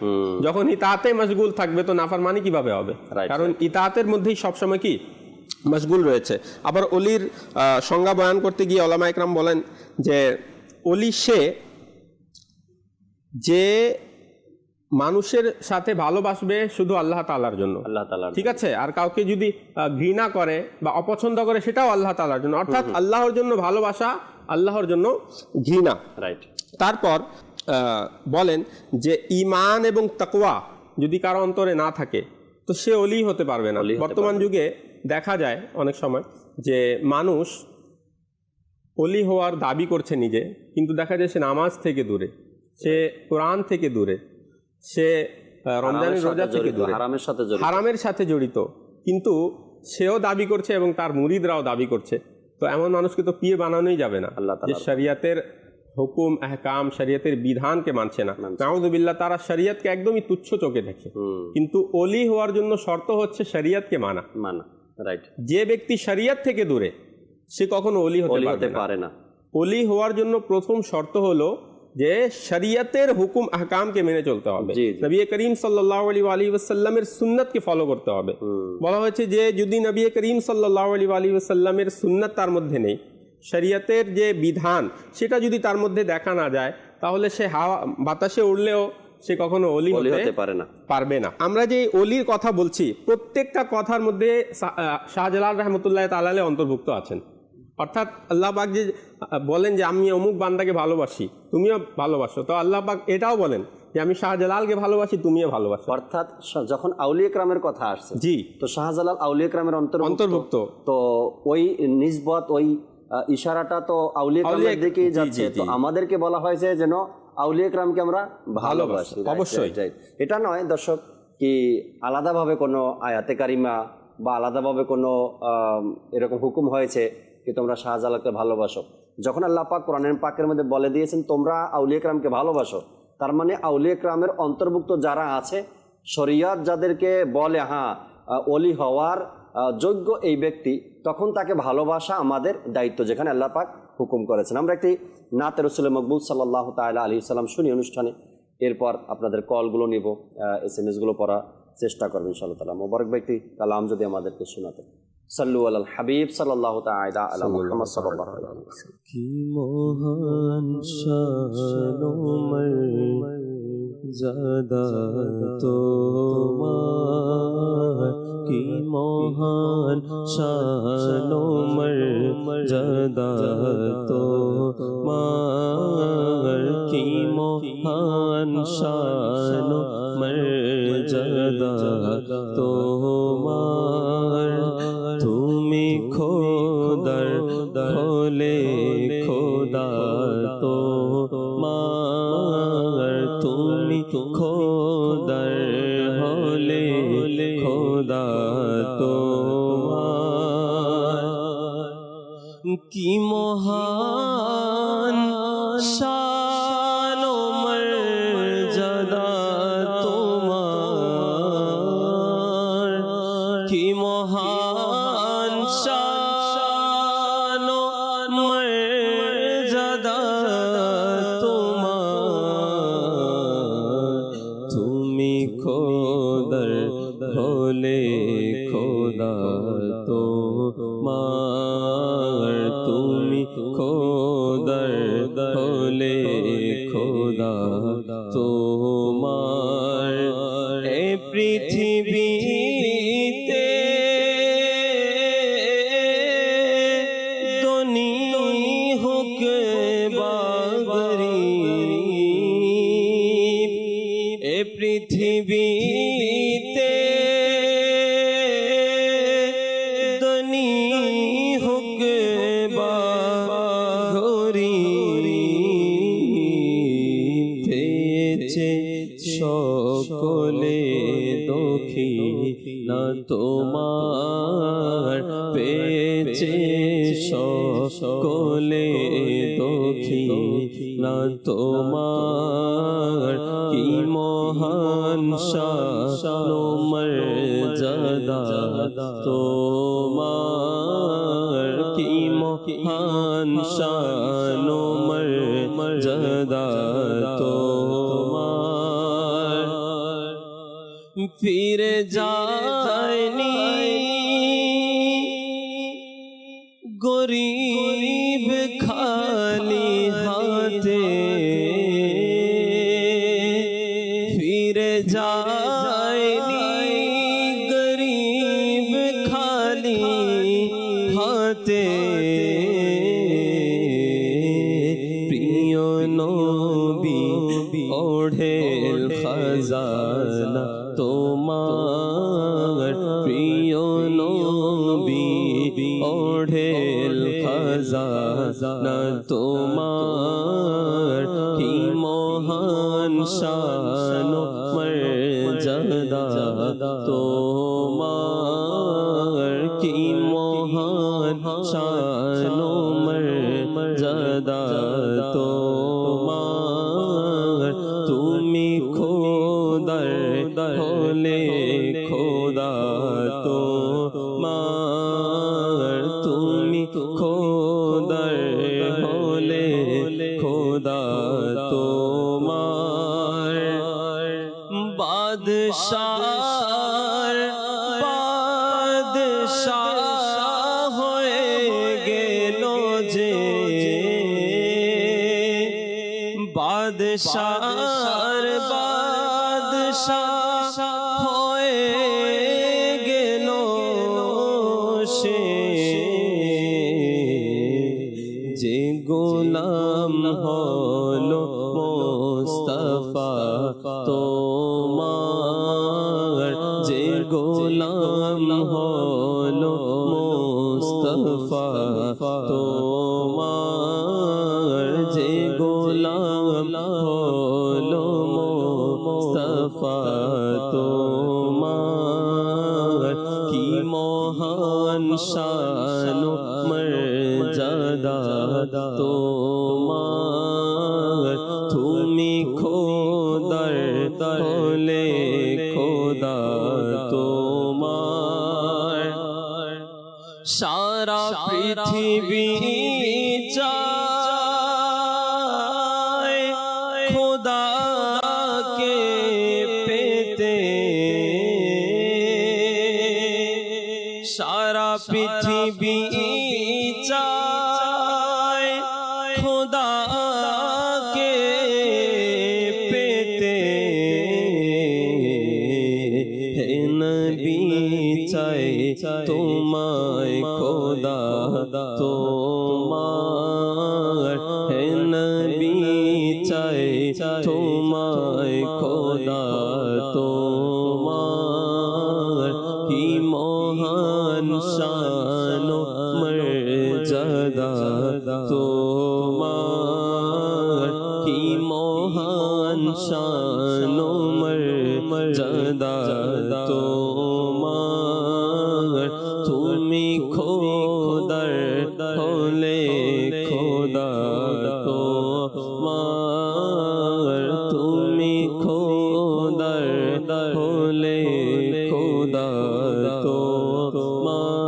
যখন ইতাআতে মশগুল থাকবে তো নাফরমানি কিভাবে হবে? কারণ ইতাআতের মধ্যেই সবসময় কি মশগুল রয়েছে। আবার ওলির সংজ্ঞা বয়ান করতে গিয়ে ওলামা একরাম বলেন যে ওলি সে যে মানুষের সাথে ভালোবাসবে শুধু আল্লাহ তাআলার জন্য, ঠিক আছে, আর কাউকে যদি ঘৃণা করে বা অপছন্দ করে সেটাও আল্লাহ তাআলার জন্য, অর্থাৎ আল্লাহর জন্য ভালোবাসা, আল্লাহর জন্য ঘৃণা। রাইট। তারপর বলেন যে ঈমান এবং তাকওয়া যদি কারো অন্তরে না থাকে তো সে ওলি হতে পারবে না। বর্তমান যুগে দেখা যায় অনেক সময় যে মানুষ ওলি হওয়ার দাবি করছে নিজে, কিন্তু দেখা যায় সে নামাজ থেকে দূরে, সে কোরআন থেকে দূরে, সে রমজানের রোজা থেকে দূরে, হারামের সাথে জড়িত, কিন্তু সেও দাবি করছে এবং তার মুরিদরাও দাবি করছে। তো এমন মানুষকে তো পীর বানানোই যাবে না, যে শরিয়াতের হুকুম আহকাম, শরিয়তের বিধানকে মানছে না। নাউযুবিল্লাহ, তারা শরিয়তকে একদমই তুচ্ছ চোখে দেখে। কিন্তু ওলি হওয়ার জন্য শর্ত হচ্ছে শরিয়তকে মানা। রাইট। যে ব্যক্তি শরিয়ত থেকে দূরে সে কখনো ওলি হতে পারে না। ওলি হওয়ার জন্য প্রথম শর্ত হলো যে শরিয়তের হুকুম আহকামকে মেনে চলতে হবে, নবী করিম সাল্লাল্লাহু আলাইহি ওয়াসাল্লামের সুন্নতকে ফলো করতে হবে। বলা হয়েছে যে যদি নবী করিম সাল্লাল্লাহু আলাইহি ওয়াসাল্লামের সুন্নত তার মধ্যে নেই, শরিয়তের যে বিধান সেটা যদি তার মধ্যে দেখা না যায়, তাহলে সে হাওয়া বাতাসে উড়লেও সে কখনো ওলি হতে পারবে না। আমরা যে ওলির কথা বলছি প্রত্যেকটা কথার মধ্যে শাহজালাল রাহমাতুল্লাহি তাআলা অন্তর্ভুক্ত আছেন। অর্থাৎ আল্লাহ পাক যে বলেন যে আমি অমুক বান্দাকে ভালোবাসি, তুমিও ভালোবাসো, তো আল্লাহ পাক এটাও বলেন যে আমি শাহজালালকে ভালোবাসি, তুমিও ভালোবাসো। অর্থাৎ যখন আউলিয়া কেরামের কথা আসছে, জি, তো শাহজালাল আউলিয়া কেরামের অন্তর্ভুক্ত, তো ওই নিসবত, ওই ইশারাটা তো আউলিয়া কেরামের দিকেই যাচ্ছে। তো আমাদেরকে বলা হয়েছে যেন আউলিয়া কেরামকে আমরা ভালোবাসি। অবশ্যই এটা নয় দর্শক কি আলাদাভাবে কোনো আয়াতে কারিমা বা আলাদাভাবে কোনো এরকম হুকুম হয়েছে কি তোমরা শাহজালালকে ভালোবাসো। যখন আল্লাহ পাক কোরআনের পাকের মধ্যে বলে দিয়েছেন তোমরা আউলিয়া কেরামকে ভালোবাসো, তার মানে আউলিয়া কেরামের অন্তর্ভুক্ত যারা আছে, শরিয়ত যাদেরকে বলে হ্যাঁ ওলি হওয়ার যোগ্য এই ব্যক্তি, তখন তাকে ভালোবাসা আমাদের দায়িত্ব, যেখানে আল্লাহ পাক হুকুম করেছেন। আমরা একটি নাতে রাসূল মকবুল সাল্লাল্লাহু তাআলা আলাইহি সাল্লাম শুনি অনুষ্ঠানে। এরপর আপনাদের কলগুলো নিব, SMS-গুলো পড়ার চেষ্টা করবেন ইনশাআল্লাহ তাআলা। মোবারক ভাই একটি কালাম যদি আমাদেরকে শোনাতেন। সাল্লু আলাল হাবিব সাল্লাল্লাহু তাআলা আলা মুহাম্মদ সাল্লাল্লাহু আলাইহি ওয়াসাল্লাম। কি মহান শান মর্যাদা তোমার, কি মহান শান মর্যাদা তোমার, কি মহান শান মর্যাদা তোমার। তুমি খোদার হলে খোদা তোমার, তুমি খোদার হলে খোদা তোমার। কি মহান শান মর্যাদা তোমার, কি মহান শান মর্যাদা তোমার। তুমি খোদার হলে খোদা তোমার, তুমি খোদার হলে খোদা তোমার। এ পৃথিবীতে ধনী হোক বা গরীব, এ পৃথিবীতে ধনী হোক বা গরীব, পেয়েছে সকলে দুঃখী না তোমার, পেয়েছে সকলে দুঃখী না তোমার। কি মহান শান মর্যাদা তোমার, কি মহান শান মর্যাদা তোমার। ফিরে যায়নি গরিব খালি হাতে, ফিরে যায়নি গরিব খালি হাতে। প্রিয় নবী ওঢেল খাজানা তোমার, প্রিয় নবী ওঢেল খাজানা তোমার। কি মহান শান মর্যাদা তোমার, কি মহান শান মর্যাদা তোমার। তুমি খোদার হলে খোদা তোমার, তুমি খোদার হলে খোদা তোমার। বাদশার বাদশাহ হয়ে গেল যে, বাদশার বাদশাহ হয়ে গেল সে, যে গোলাম হলো মুস্তাফা তোমার, যে গোলাম হলো মুস্তাফা তোমার, যে গোলাম হলো মুস্তাফা তোমার। কি মহান শান মর্যাদা তোমার, তুমি খোদার হলে খোদা তোমার। সারা পৃথিবী চায় খোদা পৃথিবী চায় খোদাকে পেতে, হে নবী চাই তোমায় খোদা তোমার, হে নবী চাই তোমায় খোদা তোমার। কি মহান শান ও মর্যাদা তোমার, কি মহান শান ও মর্যাদা তোমার। তুমি খোদার হলে খোদা তোমার, তুমি খোদার হলে খোদা তোমার।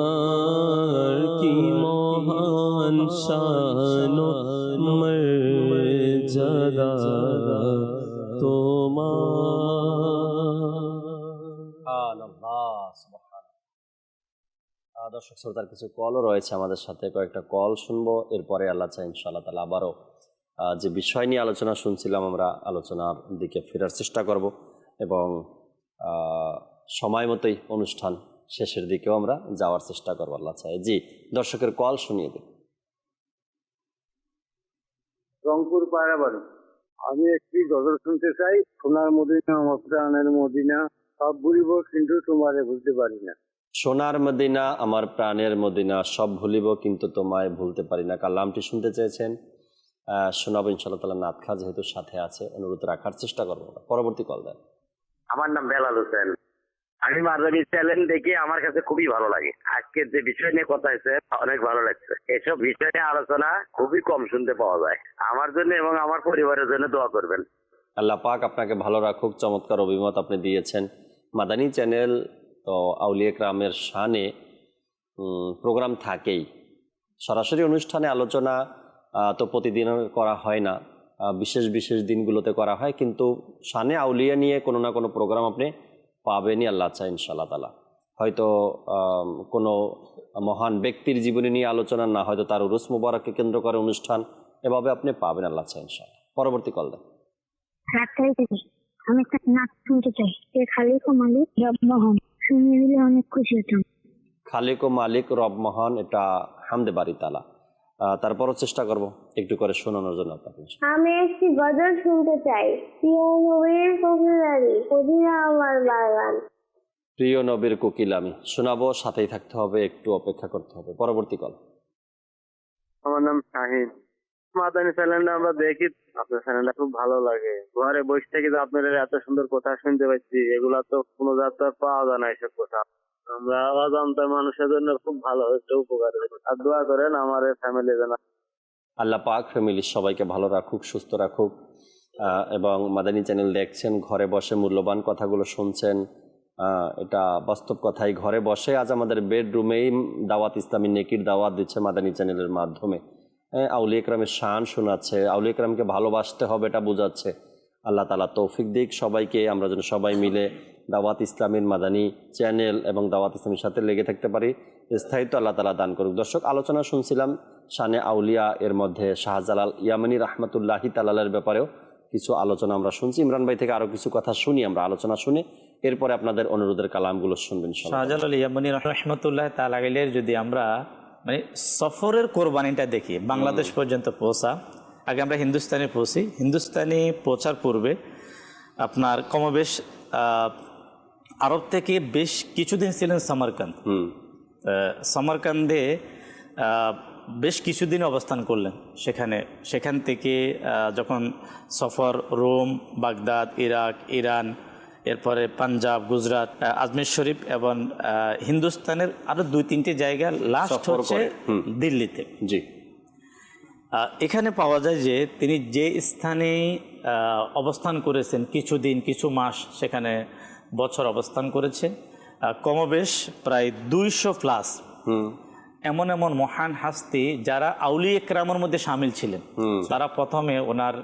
কি মহান শান ও মর্যাদা তোমার। দর্শক শ্রোতার কিছু কলও রয়েছে আমাদের সাথে, কয়েকটা কল শুনবো, এরপরে আল্লাহ চাই ইনশাআল্লাহ তাআলা আবারও যে বিষয় নিয়ে আলোচনা শুনছিলাম আমরা আলোচনার দিকে ফেরার চেষ্টা করব এবং সময় মতোই অনুষ্ঠান শেষের দিকেও আমরা যাওয়ার চেষ্টা করবো আল্লাহ চাই। জি, দর্শকের কল শুনিয়ে দিন। রংপুর পায়রাবাড়ি। আমি একটি গজল শুনতে চাই। সোনার মদিনা আমার প্রাণের মদিনা, সব ভুলিব কিন্তু তোমারে ভুলতে পারি না। সোনার মদিনা আমার প্রাণের মদিনা, সব ভুলিব কিন্তু তোমায় ভুলতে পারি না। কালামটি শুনতে চেয়েছেন, শোনাবো ইনশাআল্লাহ তাআলা। নাত খা যেহেতু সাথে আছে, অনুরোধ রাখার চেষ্টা করবো। পরবর্তী কল দেন। আমার নাম বেলাল হোসেন। আমি মাদানী চ্যানেল দেখে আমার কাছে খুবই ভালো লাগে। আজকের যে বিষয় নিয়ে কথা হয়েছে অনেক ভালো লাগছে। এসব বিষয় নিয়ে আলোচনা খুবই কম শুনতে পাওয়া যায়। আমার জন্য এবং আমার পরিবারের জন্য দোয়া করবেন। আল্লাহ পাক আপনাকে ভালো রাখুক। চমৎকার অভিমত আপনি দিয়েছেন। মাদানী চ্যানেল তো আউলিয়া কেরামের শানে প্রোগ্রাম থাকেই, সরাসরি অনুষ্ঠানে আলোচনা তো প্রতিদিন করা হয় না, বিশেষ বিশেষ দিনগুলোতে করা হয়, কিন্তু শানে আউলিয়া নিয়ে কোনো না কোনো প্রোগ্রাম আপনি পাবেনই আল্লাহ চাই ইনশাআল্লাহ তাআলা। হয়তো কোনো মহান ব্যক্তির জীবনী নিয়ে আলোচনা না, হয়তো তার উরুস মুবারককে কেন্দ্র করে অনুষ্ঠান, এভাবে আপনি পাবেন আল্লাহ চাই ইনশাআল্লাহ। পরবর্তী কল দেন। আমি একটা নাচ শুনতে চাই। খালিক ও মালিক রব মহান, শুনিয়ে দিলে অনেক খুশি হতাম। খালিক ও মালিক রব মহান, এটা হামদে বাড়ি তালা। তারপরও চেষ্টা করব একটু করে শোনানোর জন্য আপনাকে। আমি একটি গজল শুনতে চাই। প্রিয় নবীর কোকিলারি মদিনা আমার বাগান। প্রিয় নবীর কোকিল আমি শোনাবো, সাথেই থাকতে হবে, একটু অপেক্ষা করতে হবে। পরবর্তী কল। আমার নাম শাহিন। মাদানী চ্যানেলটা আমরা দেখি, আপনার চ্যানেলটা খুব ভালো লাগে। ঘরে বসে থেকে যে আপনাদের এত সুন্দর কথা শুনতে পাচ্ছি, এগুলা তো কোনো যাত্রা পাওয়া যায় না এসব কথা। আমরা অজান্তা মানুষের জন্য খুব ভালো হচ্ছে, উপকার হচ্ছে। আর দোয়া করেন আমার ফ্যামিলি যেন আল্লাহ পাক ফ্যামিলির সবাইকে ভালো রাখুক, সুস্থ রাখুক। এবং মাদানী চ্যানেল দেখছেন, ঘরে বসে মূল্যবান কথাগুলো শুনছেন, এটা বাস্তব কথাই। ঘরে বসে আজ আমাদের বেডরুমেই দাওয়াত, ইসলামী নেকির দাওয়াত দিচ্ছে মাদানী চ্যানেলের মাধ্যমে। আউলিয়া কেরামের শান শোনাচ্ছে, আউলিয়া কেরামকে ভালোবাসতে হবে এটা বোঝাচ্ছে। আল্লাহ তাআলা তৌফিক দিক সবাইকে, আমরা যেন সবাই মিলে দাওয়াত ইসলামীর মাদানী চ্যানেল এবং দাওয়াত ইসলামীর সাথে লেগে থাকতে পারি, স্থায়িত্ব আল্লাহ তাআলা দান করুক। দর্শক, আলোচনা শুনছিলাম শানে আউলিয়া, এর মধ্যে শাহজালাল ইয়ামানি রহমতুল্লাহি তাআলার ব্যাপারেও কিছু আলোচনা আমরা শুনছি। ইমরান ভাই থেকে আরও কিছু কথা শুনি, আমরা আলোচনা শুনে এরপরে আপনাদের অনুরোধের কালামগুলো শুনবেন। শাহজালাল ইয়ামানি রহমতুল্লাহি তাআলার যদি আমরা মানে সফরের কোরবানিটা দেখি, বাংলাদেশ পর্যন্ত পৌঁছা, আগে আমরা হিন্দুস্তানে পৌঁছি। হিন্দুস্তানে পৌঁছার পূর্বে আপনার কমবেশ আরব থেকে বেশ কিছুদিন ছিলেন সামারকান্দ। সামারকান্দে বেশ কিছুদিন অবস্থান করলেন। সেখান থেকে যখন সফর রোম, বাগদাদ, ইরাক, ইরান, এরপরে পাঞ্জাব, গুজরাট, আজমির শরীফ এবং হিন্দুস্তানের আরও 2-3টি জায়গা, লাস্ট হচ্ছে দিল্লিতে। জি, এখানে পাওয়া যায় যে তিনি যে স্থানে অবস্থান করেছেন কিছুদিন, কিছু মাস, সেখানে বছর অবস্থান করেছেন, কমবেশ প্রায় 200+ এমন এমন মহান হাস্তি যারা আউলিয়া কেরামের মধ্যে শামিল ছিলেন, তারা প্রথমে ওনার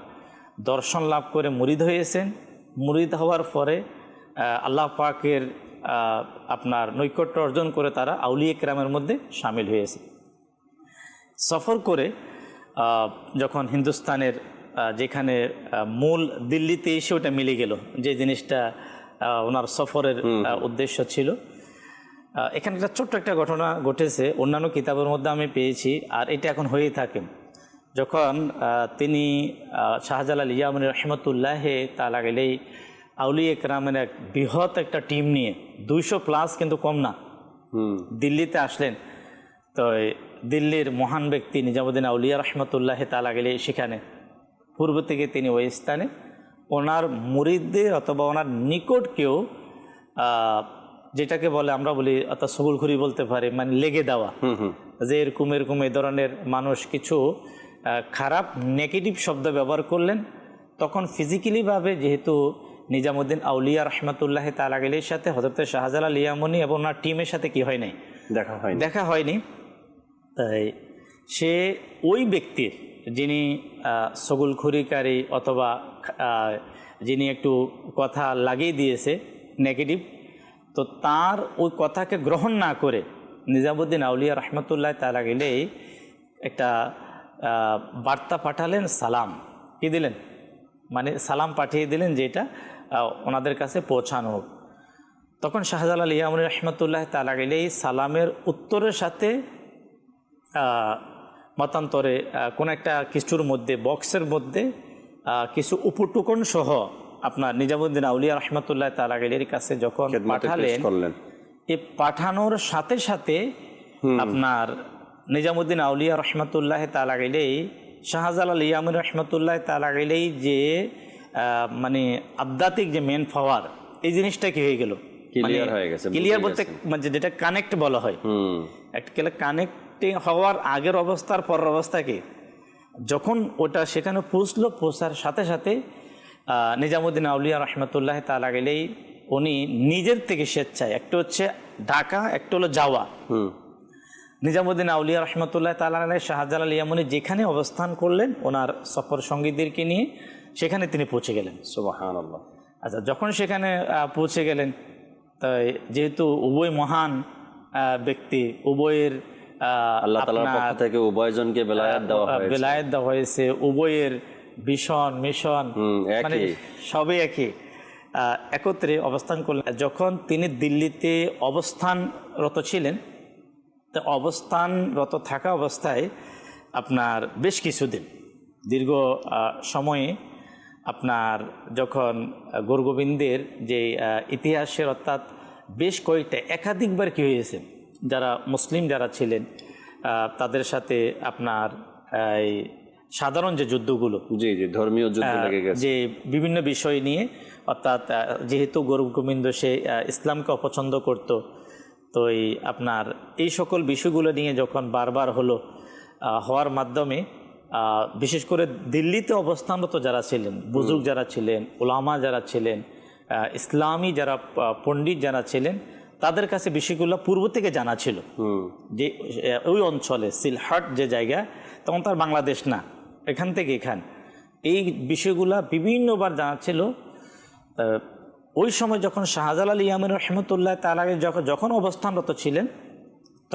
দর্শন লাভ করে মুরিদ হয়েছেন। মুরিদ হওয়ার পরে আল্লাহ পাকের আপনার নৈকট্য অর্জন করে তারা আউলিয়া কেরামের মধ্যে সামিল হয়েছে। সফর করে যখন হিন্দুস্তানের যেখানে মূল দিল্লিতে এসে ওটা মিলে গেল, যে জিনিসটা ওনার সফরের উদ্দেশ্য ছিল। এখানে একটা ছোট্ট একটা ঘটনা ঘটেছে, অন্যান্য কিতাবের মধ্যে আমি পেয়েছি, আর এটা এখন হয়েই থাকে। যখন তিনি শাহজালাল ইয়ামানি রহমতুল্লাহ তাআলা আলাইহি আউলিয়া কেরামের এক বৃহৎ একটা টিম নিয়ে 200+ কিন্তু কম না দিল্লিতে আসলেন, তো দিল্লির মহান ব্যক্তি নিজামুদ্দিন আউলিয়া রহমতুল্লাহ তাআলা আলাইহি সেখানে পূর্ব থেকে তিনি ওই স্থানে ওনার মুরিদদের অথবা ওনার নিকট কেউ যেটাকে বলে আমরা বলি অর্থাৎ সবুলখুরি বলতে পারি, মানে লেগে দেওয়া, যে এরকম এই ধরনের মানুষ কিছু খারাপ নেগেটিভ শব্দ ব্যবহার করলেন, তখন ফিজিক্যালিভাবে যেহেতু নিজামুদ্দিন আউলিয়া রহমতুল্লাহ তাআলা আলাইহির সাথে হযরত শাহজালাল ইয়ামানি এবং ওনার টিমের সাথে কি হয় নাই, দেখা হয়নি, তাই সে ওই ব্যক্তির যিনি সগুলখুরিকারী অথবা যিনি একটু কথা লাগিয়ে দিয়েছে নেগেটিভ, তো তার ওই কথাকে গ্রহণ না করে নিজামুদ্দিন আউলিয়া রহমতুল্লাহ তাআলা আলাইহি একটা বার্তা পাঠালেন, সালাম কি দিলেন, মানে সালাম পাঠিয়ে দিলেন যেটা ওনাদের কাছে পৌঁছানো হোক। তখন শাহজালাল ইয়ামানি রহমতুল্লাহ তাআলা আলাইহি সালামের উত্তরের সাথে মতান্তরে কোন একটা কিছুর মধ্যে বক্সের মধ্যে কিছু উপটুকন সহ আপনার নিজামুদ্দিন আউলিয়া রহমতুল্লাহ তাআলা আলাইহির কাছে যখন পাঠালেন, এই পাঠানোর সাথে সাথে আপনার নিজামুদ্দিন আউলিয়া রহমতুল্লাহ তাআলা আলাইহি শাহজালাল ইয়ামানি রহমতুল্লাহ তাআলা আলাইহি যে মানে আধ্যাত্মিক যে মেন পাওয়ার, এই জিনিসটা কি হয়ে গেল, ক্লিয়ার হয়ে গেছে। ক্লিয়ার বলতে মানে যেটা কানেক্ট বলা হয়, একটা কানেক্টিং হওয়ার আগের অবস্থার পরের অবস্থা কি, যখন ওটা সেখানে পৌঁছার সাথে সাথে নিজামুদ্দিন আউলিয়া রহমতুল্লাহ তাআলা আলাইহি উনি নিজের থেকে স্বেচ্ছায়, একটা হচ্ছে ঢাকা, একটা হলো যাওয়া, নিজামুদ্দিন আউলিয়া রহমতুল্লাহ তাআলা আলাইহি শাহজালাল ইয়ামানি যেখানে অবস্থান করলেন ওনার সফর সঙ্গীদেরকে নিয়ে সেখানে তিনি পৌঁছে গেলেন। সুবহানাল্লাহ। আচ্ছা, যখন সেখানে পৌঁছে গেলেন, তাই যেহেতু উভয় মহান ব্যক্তি, উভয়ের আল্লাহ তাআলার পক্ষ থেকে উভয়জনকে বেলায়েত দেওয়া হয়েছে, উভয়ের ভীষণ মিশন মানে সবই একই, একত্রে অবস্থান করলেন। যখন তিনি দিল্লিতে অবস্থানরত ছিলেন, তো অবস্থানরত থাকা অবস্থায় আপনার বেশ কিছুদিন দীর্ঘ সময়ে আপনার যখন গৌরগোবিন্দের যে ইতিহাসের অর্থাৎ বেশ কয়েকটা একাধিকবার কী হয়েছে, যারা মুসলিম যারা ছিলেন তাদের সাথে আপনার এই সাধারণ যে যুদ্ধগুলো, ধর্মীয় যুদ্ধ লেগে গেছে, যে বিভিন্ন বিষয় নিয়ে, অর্থাৎ যেহেতু গৌরগোবিন্দ সে ইসলামকে অপছন্দ করত, তো এই আপনার এই সকল বিষয়গুলো নিয়ে যখন বারবার হওয়ার মাধ্যমে বিশেষ করে দিল্লিতে অবস্থানরত যারা ছিলেন, বুজুর্গ যারা ছিলেন, উলামা যারা ছিলেন, ইসলামী যারা পণ্ডিত যারা ছিলেন, তাদের কাছে বিষয়গুলো পূর্ব থেকে জানা ছিল যে ওই অঞ্চলে সিলহাট যে জায়গা, তখন তার বাংলাদেশ না, এখান থেকে এই বিষয়গুলা বিভিন্নবার জানা ছিল। ওই সময় যখন শাহজালাল ইয়ামানি রহমতুল্লাহ তাআলা যখন অবস্থানরত ছিলেন,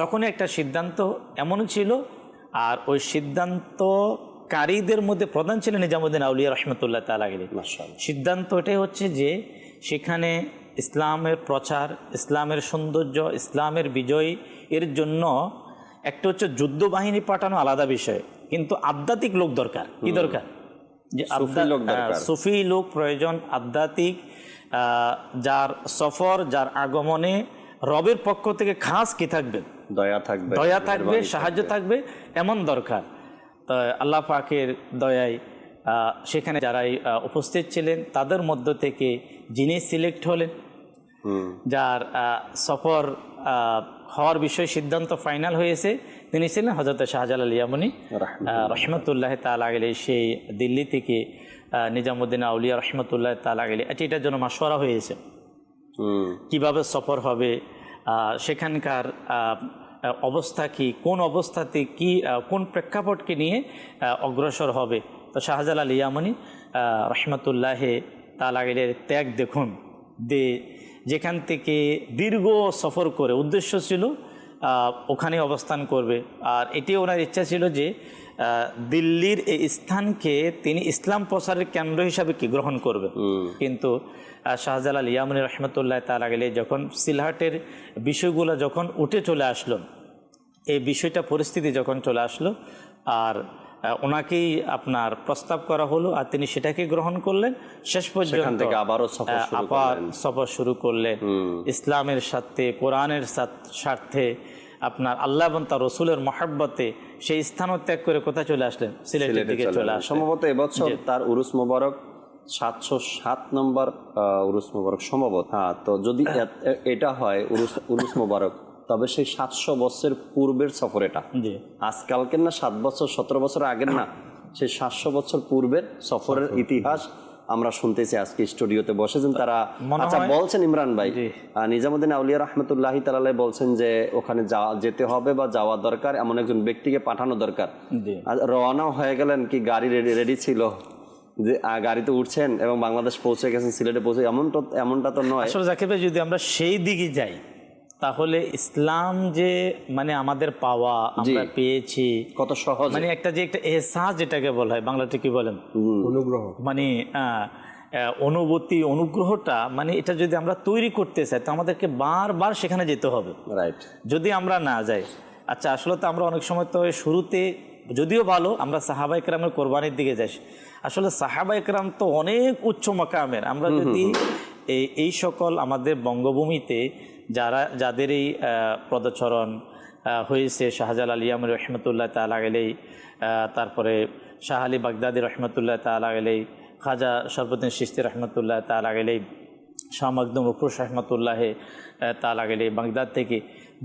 তখনই একটা সিদ্ধান্ত এমন ছিল, আর ওই সিদ্ধান্তকারীদের মধ্যে প্রধান ছিলেন নিজামুদ্দিন আউলিয়া রহমতুল্লাহ তাআলা আলাইহি। সিদ্ধান্ত এটাই হচ্ছে যে সেখানে ইসলামের প্রচার, ইসলামের সৌন্দর্য, ইসলামের বিজয় এর জন্য একটা হচ্ছে যুদ্ধ বাহিনী পাঠানো আলাদা বিষয়, কিন্তু আধ্যাত্মিক লোক দরকার। কি দরকার? যে সুফি লোক প্রয়োজন, আধ্যাত্মিক, যার সফর, যার আগমনে রবের পক্ষ থেকে খাস কি থাকবে, দয়া থাকবে, সাহায্য থাকবে, এমন দরকার। তো আল্লাহ পাকের দয়ায় সেখানে যারাই উপস্থিত ছিলেন তাদের মধ্য থেকে যিনি সিলেক্ট হলেন, যার সফর হওয়ার বিষয়ে সিদ্ধান্ত ফাইনাল হয়েছে, তিনি ছিলেন হযরত শাহজালাল ইয়ামানি রহমতুল্লাহ তাআলা আলাইহি। সেই দিল্লি থেকে নিজামুদ্দিন আউলিয়া রহমতুল্লাহ তাআলা আলাইহি এটার জন্য মাশওয়ারা হয়েছে কিভাবে সফর হবে, সেখানকার অবস্থা কি, কোন অবস্থাতে কি, কোন প্রেক্ষাপটকে নিয়ে অগ্রসর হবে। তো শাহজালাল ইয়ামানি রহমতুল্লাহ তাআলা আলাইহির ত্যাগ দেখুন, দে, যেখান থেকে দীর্ঘ সফর করে উদ্দেশ্য ছিল ওখানে অবস্থান করবে। আর এটি ওনার ইচ্ছা ছিল যে দিল্লির এই স্থানকে তিনি ইসলাম প্রসারের কেন্দ্র হিসাবে কি গ্রহণ করবে। কিন্তু শাহজালাল ইয়ামানী রহমতুল্লাহ তাআলা আলাইহি যখন সিলহাটের বিষয়গুলো যখন উঠে চলে আসলো, এই বিষয়টা পরিস্থিতি যখন চলে আসলো, আর ওনাকেই আপনার প্রস্তাব করা হলো, আর তিনি সেটাকে গ্রহণ করলেন। শেষ পর্যন্ত আবার সফর শুরু করলেন ইসলামের সাথে, কোরআনের স্বার্থে, আপনার আল্লাহ এবং তার রসুলের মহব্বতে সেই স্থান ত্যাগ করে কোথায় চলে আসলেন? সিলেটের দিকে চলে আসলেন। সম্ভবত এবছর তার উরুস মোবারক 707 নম্বর উরুস মোবারক সম্ভবত। হ্যাঁ, তো যদি এটা হয় উরুস মোবারক, তবে সেই 700 বছর পূর্বের সফর এটা। আজকালকের না, 7 বছর 17 বছর আগের না, সেই 700 বছর পূর্বের সফরের ইতিহাস আমরা শুনতেছি আজকে স্টুডিওতে বসেছেন তারা। আচ্ছা, বলছেন ইমরান ভাই, নিজামুদ্দিন আউলিয়া রহমতুল্লাহি তাআলা বলছেন যে ওখানে যেতে হবে বা যাওয়া দরকার, এমন একজন ব্যক্তিকে পাঠানো দরকার। রওনাও হয়ে গেলেন, কি গাড়ি রেডি ছিল যে গাড়িতে উঠছেন এবং বাংলাদেশ পৌঁছে গেছেন, সিলেটে পৌঁছে? এমনটা তো নয় আসলে জাকির ভাই। যদি আমরা সেই দিকে যাই তাহলে ইসলাম যে মানে আমাদের পাওয়া, আমরা পেয়েছি কত সহজ, মানে একটা যে একটা এহসাস যেটাকে বলা হয়, বাংলাতে কি বলেন, অনুগ্রহ, মানে অনুভূতি, অনুগ্রহটা, মানে এটা যদি আমরা তৈরি করতে চাই তো আমাদেরকে বারবার সেখানে যেতে হবে। রাইট। যদি আমরা না যাই, আচ্ছা আসলে তো আমরা অনেক সময় তো শুরুতে যদিও ভালো আমরা সাহাবায়ে কেরামের কোরবানির দিকে যাই, আসলে সাহাবায়ে কেরাম তো অনেক উচ্চ মাকামের। আমরা যদি এই সকল আমাদের বঙ্গভূমিতে যাদের এই পদচরণ হয়েছে, শাহজালাল ইয়ামানী রহমতুল্লাহ তাআলা আলাইহি, তারপরে শাহ আলী বাগদাদী রহমতুল্লাহ তাআলা আলাইহি, খাজা শরফুদ্দীন চিশতি রহমতুল্লাহ তাআলা আলাইহি, শাহ মখদুম রুফুস রহমতুল্লাহ তাআলা আলাইহি, বাগদাদ থেকে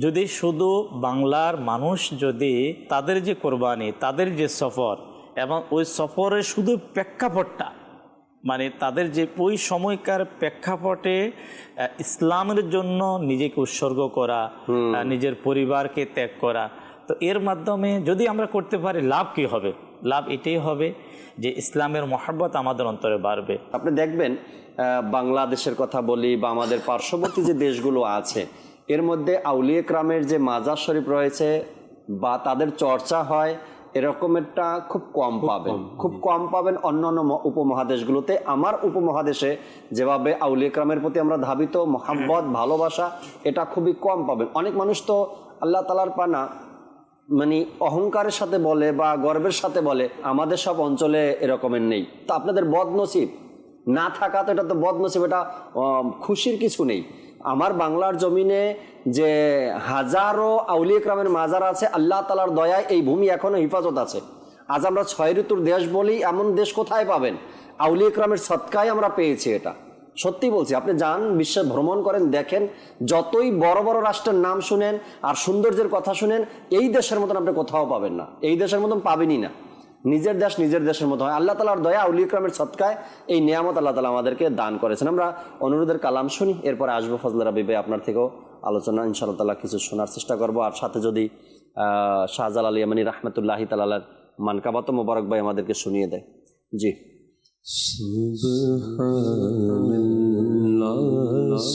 যদি শুধু বাংলার মানুষ যদি তাদের যে কোরবানি, তাদের যে সফর এবং ওই সফরের শুধু প্রেক্ষাপটটা, মানে তাদের যে ওই সময়কার প্রেক্ষাপটে ইসলামের জন্য নিজেকে উৎসর্গ করা, নিজের পরিবারকে ত্যাগ করা, তো এর মাধ্যমে যদি আমরা করতে পারি লাভ কি হবে? লাভ এটাই হবে যে ইসলামের মহব্বত আমাদের অন্তরে বাড়বে। আপনি দেখবেন বাংলাদেশের কথা বলি বা আমাদের পার্শ্ববর্তী যে দেশগুলো আছে, এর মধ্যে আউলিয়া কেরামের যে মাজার শরীফ রয়েছে বা তাদের চর্চা হয়, এরকমেরটা খুব কম পাবেন অন্যান্য উপমহাদেশগুলোতে। আমার উপমহাদেশে যেভাবে আউলিয়া কেরামের প্রতি আমরা ধাবিত, মহাব্বত, ভালোবাসা, এটা খুবই কম পাবেন। অনেক মানুষ তো আল্লাহ তাআলার পানা মানে অহংকারের সাথে বলে বা গর্বের সাথে বলে আমাদের সব অঞ্চলে এরকমের নেই। তো আপনাদের বদনসিব না থাকা, তো এটা তো বদনসিব, এটা খুশির কিছু নেই। আমার বাংলার জমিনে যে হাজারো আউলিয়া কেরামের মাজার আছে, আল্লাহ তাআলার দয়ায় এই ভূমি এখনো হিফাজত আছে। আজ আমরা 6 ঋতুর দেশ বলি, এমন দেশ কোথায় পাবেন? আউলিয়া কেরামের সদকায় আমরা পেয়েছি। এটা সত্যি বলছি, আপনি যান, বিশ্বে ভ্রমণ করেন, দেখেন, যতই বড় বড় রাষ্ট্রের নাম শুনেন আর সৌন্দর্যের কথা শুনেন, এই দেশের মতন আপনি কোথাও পাবেন না, এই দেশের মতন পাবেনই না। নিজের দেশের মতো হয়। আল্লাহ তাআলার দয়া, আউলিয়া কেরামের সদকায় এই নিয়ামত আল্লাহ তাআলা আমাদেরকে দান করেছেন। আমরা অনুরোধের কালাম শুনি, এরপরে আসবো ফজলে রাব্বী ভাই আপনার থেকেও আলোচনা ইনশাআল্লাহ তাআলা কিছু শোনার চেষ্টা করব। আর সাথে যদি শাহজালাল ইয়ামানী রাহমাতুল্লাহি তাআলার মানকাবাত মোবারক ভাই আমাদেরকে শুনিয়ে দেয়। জি। সুবহানাল্লাহ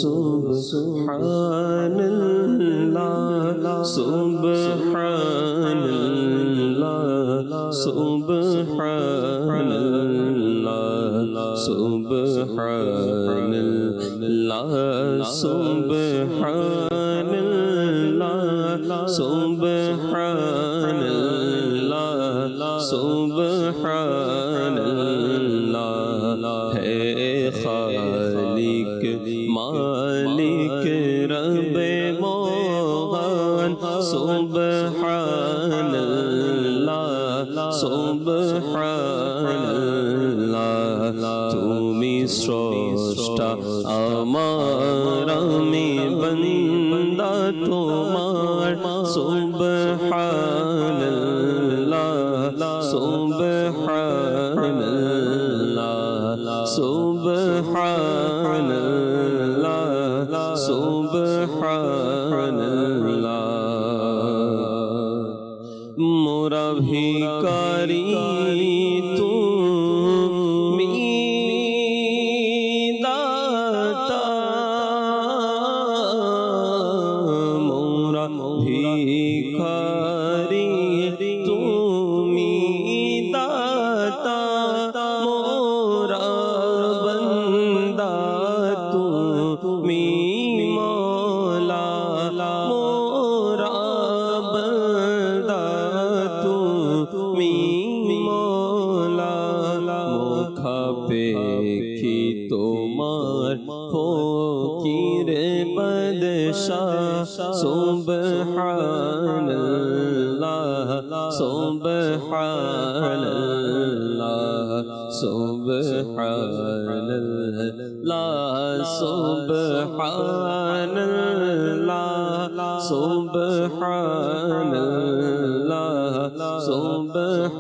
সুবহানাল্লাহ সুবহানাল্লাহ সুবহানাল্লাহ সুবহানাল্লাহ সুবহানাল্লাহ সুবহানাল্লাহ সুবহানাল্লাহ হে খালিক মালিক রব্বে মহান সুবহানাল্লাহ সুবহানাল্লাহ তুমি স্রষ্টা আমার আমি বান্দা তোমার সুবহানাল্লাহ সুবহানাল্লাহ সুবহানাল্লাহ সুবহানাল্লাহ মোরা ভিখারি তুমি দাতা বাদশাহ সুবহানাল্লাহ সুবহানাল্লাহ সুবহানাল্লাহ সুবহানাল্লাহ সুবহানাল্লাহ সুবহানাল্লাহ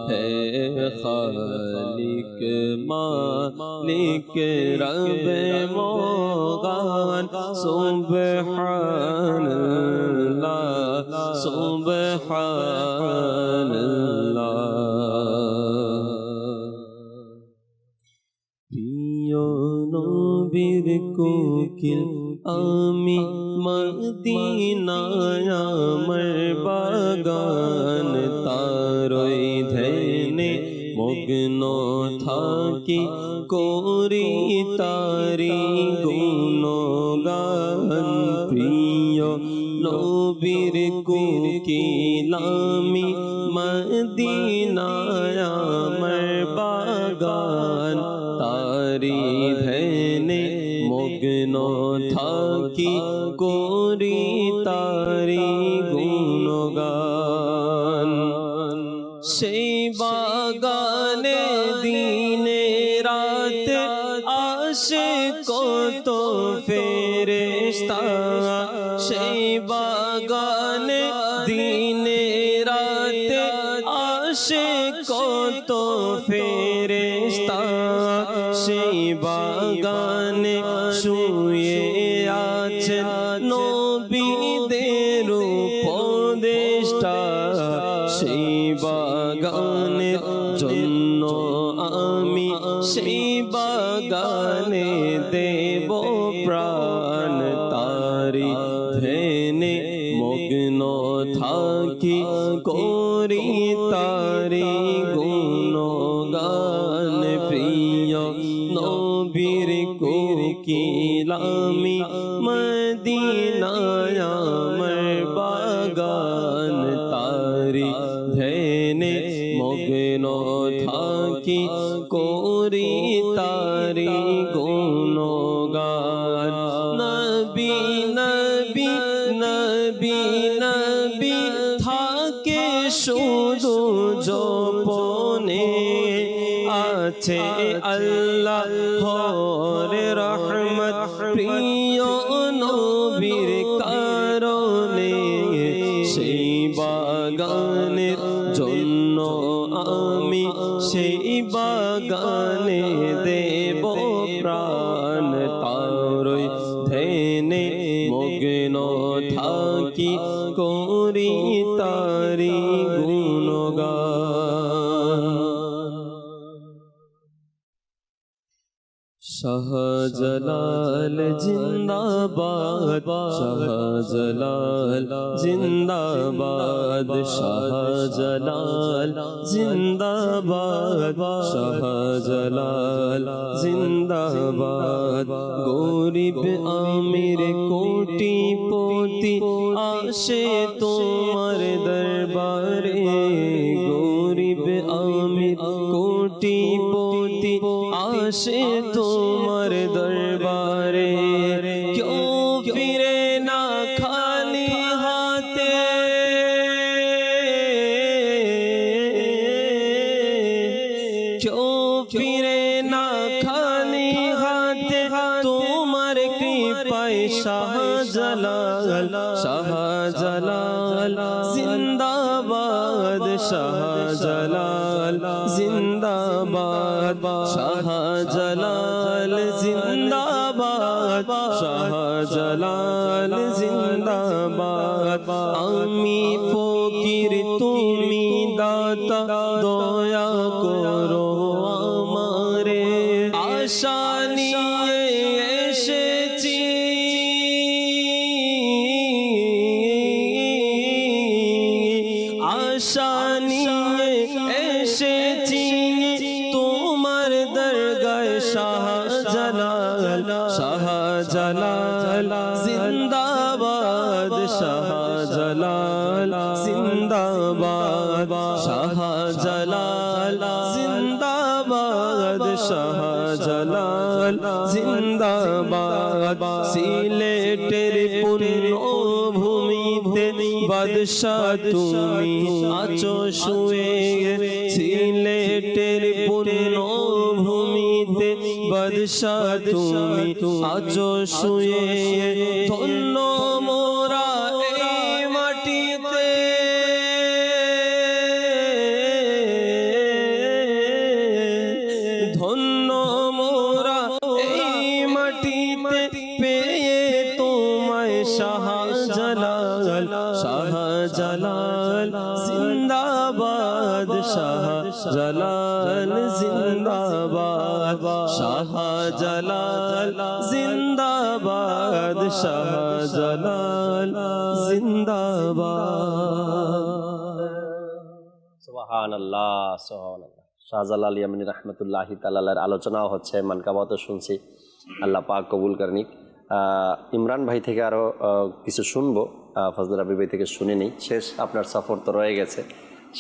হে খালিক মালিক রব মোগান সুবহানাল্লাহ সুবহানাল্লাহ প্রিয় নবীর কোকিল আমি মদিনায় আমার বাগান তারই ধ্যানে মগ্ন থাকি করি তারি গুণগান প্রিয় নবীর কোকিল আমি মদিনায় আমার বাগান তারি ধ্যানে মগ্ন থাকি করি তারি গুণগান সেই বাগানে দিনে রাতে আসে কত ফেরেশতা সেই বাগানে দিনে রাতে আসে কত ফেরেশতা সেই বাগানে শুয়ে আছেন নবীদের উপদেষ্টা সেই বাগানের জন্য আমি সেই বাগানে দেব প্রাণ তারি ধ্যানে মগ্ন থাকি করি তারি গুণগান প্রিয় নবীর কোকিল আমি মদিনায় আমার বাগান তারি ধ্যানে মগ্ন থাকি করি তারি গুণগান নবী নবী নবী নবী থাকে শুধু জপনে আছে আল্লাহর রহমত প্রিয় নবীর কারণে সেই বাগানের জন্য আমি সেই বাগানে দেব প্রাণ তারই ধ্যানে মগ্ন থাকি করি তারি গুণগান শাহজালাল জিন্দাবাদ শাহজালাল জিন্দাবাদ শাহজালাল জিন্দাবাদ শাহজালাল জিন্দাবাদ গরিব আমির কোটিপতি আসে তোমার দরবারে গরিব আমির কোটিপতি আসে তোমার দরবারে क्यों फिरे ना खाली हाथे क्यों फिरे ना खाली हाथे तुम्हारे कृपाय शाहजालाल शाहजालाल जिंदाबाद शाहजालाल जिंदाबाद शाहजालाल जिंदाबाद शाहजालाल जिंदाबाद आमी फकीर तुमी दाता दया करो आमारे आशा निये एसेছি आशा निये एसेছি তোমার দরগায় শাহজালাল শাহজালাল জিন্দাবাদ শাহজালাল জিন্দাবাদ শাহজালাল জিন্দাবাদ শাহজালাল জিন্দাবাদ জিন্দাবাদ সিলেটের পুণ্য ভূমিতে বাদশাহ তুমি আছো শুয়ে সিলেটের পুণ্য ভূমিতে বাদশাহ তুমি আছো শুয়ে ধন্য মোরা এই মাটিতে ধন্য মোরা এই মাটিতে পেয়ে তোমায় শাহজালাল শাহজালাল জিন্দাবাদ শাহজালাল জিন্দাবাদ শাহজালাল জিন্দাবাদ শাহজালাল জিন্দাবাদ। সুবহানাল্লাহ সুবহানাল্লাহ। শাহজালাল ইয়ামানি রহমতুল্লাহি তাআলার আলোচনাও হচ্ছে, মানকাবাতও শুনছি, আল্লাহ পাক কবুল করনিক। ইমরান ভাই থেকে আরও কিছু শুনবো, ফজল রাব্বি ভাই থেকে শুনে নিই। শেষ আপনার সফর তো রয়ে গেছে,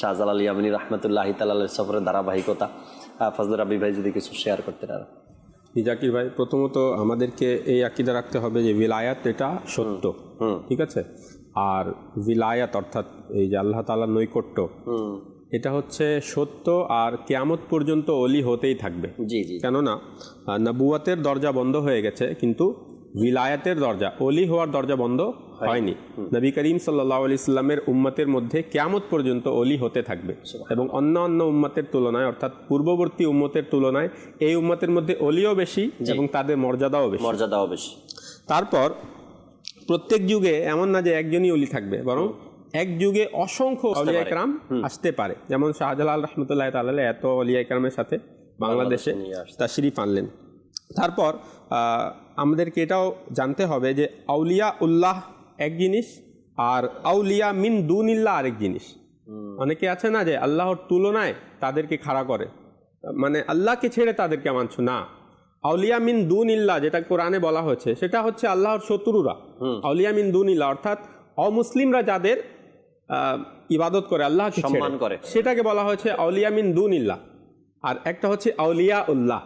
শাহজালাল ইয়ামানি রহমতুল্লাহি তাআলার সফরের ধারাবাহিকতা। ফজল রাব্বি ভাই যদি কিছু শেয়ার করতেন। আর জাকির ভাই, প্রথমত আমাদেরকে এই আকীদা রাখতে হবে যে বিলায়াত এটা সত্য, ঠিক আছে। আর বিলায়াত অর্থাৎ এই যে আল্লাহ তাআলার নৈকট্য, এটা হচ্ছে সত্য, আর কিয়ামত পর্যন্ত ওলি হতেই থাকবে। জি জি। কেননা নবুয়াতের দরজা বন্ধ হয়ে গেছে, কিন্তু ভিলায়াতের দরজা, ওলি হওয়ার দরজা বন্ধ হয়নি। নবী করিম সাল্লাল্লাহু আলাইহি সাল্লামের উম্মতের মধ্যে কিয়ামত পর্যন্ত ওলি হতে থাকবে, এবং অন্য অন্য উম্মতের তুলনায় অর্থাৎ পূর্ববর্তী উম্মতের তুলনায় এই উম্মতের মধ্যে ওলিও বেশি এবং তাদের মর্যাদাও বেশি। তারপর প্রত্যেক যুগে এমন না যে একজনই ওলি থাকবে, বরং এক যুগে অসংখ্য আউলিয়া ইকরাম আসতে পারে। যেমন শাহজালাল রাহমাতুল্লাহি তাআলা এত আউলিয়া ইকরামের সাথে বাংলাদেশে তাশরিফ আনলেন। তারপর আমাদেরকে এটাও জানতে হবে যে আউলিয়া উল্লাহ এক জিনিস, আর আউলিয়া মিন দুনিল্লাহ আরেক জিনিস। অনেকে আছে না যে আল্লাহর তুলনায় তাদেরকে খাড়া করে, মানে আল্লাহকে ছেড়ে তাদেরকে মানছো না। আউলিয়া মিন দুনিল্লাহ যেটা কোরআনে বলা হয়েছে, সেটা হচ্ছে আল্লাহর শত্রুরা। আউলিয়া মিন দুনিল্লাহ অর্থাৎ অমুসলিমরা যাদের ইবাদত করে, আল্লাহকে সম্মান করে, সেটাকে বলা হয়েছে আউলিয়া মিন দুনিল্লাহ। আর একটা হচ্ছে আউলিয়া উল্লাহ।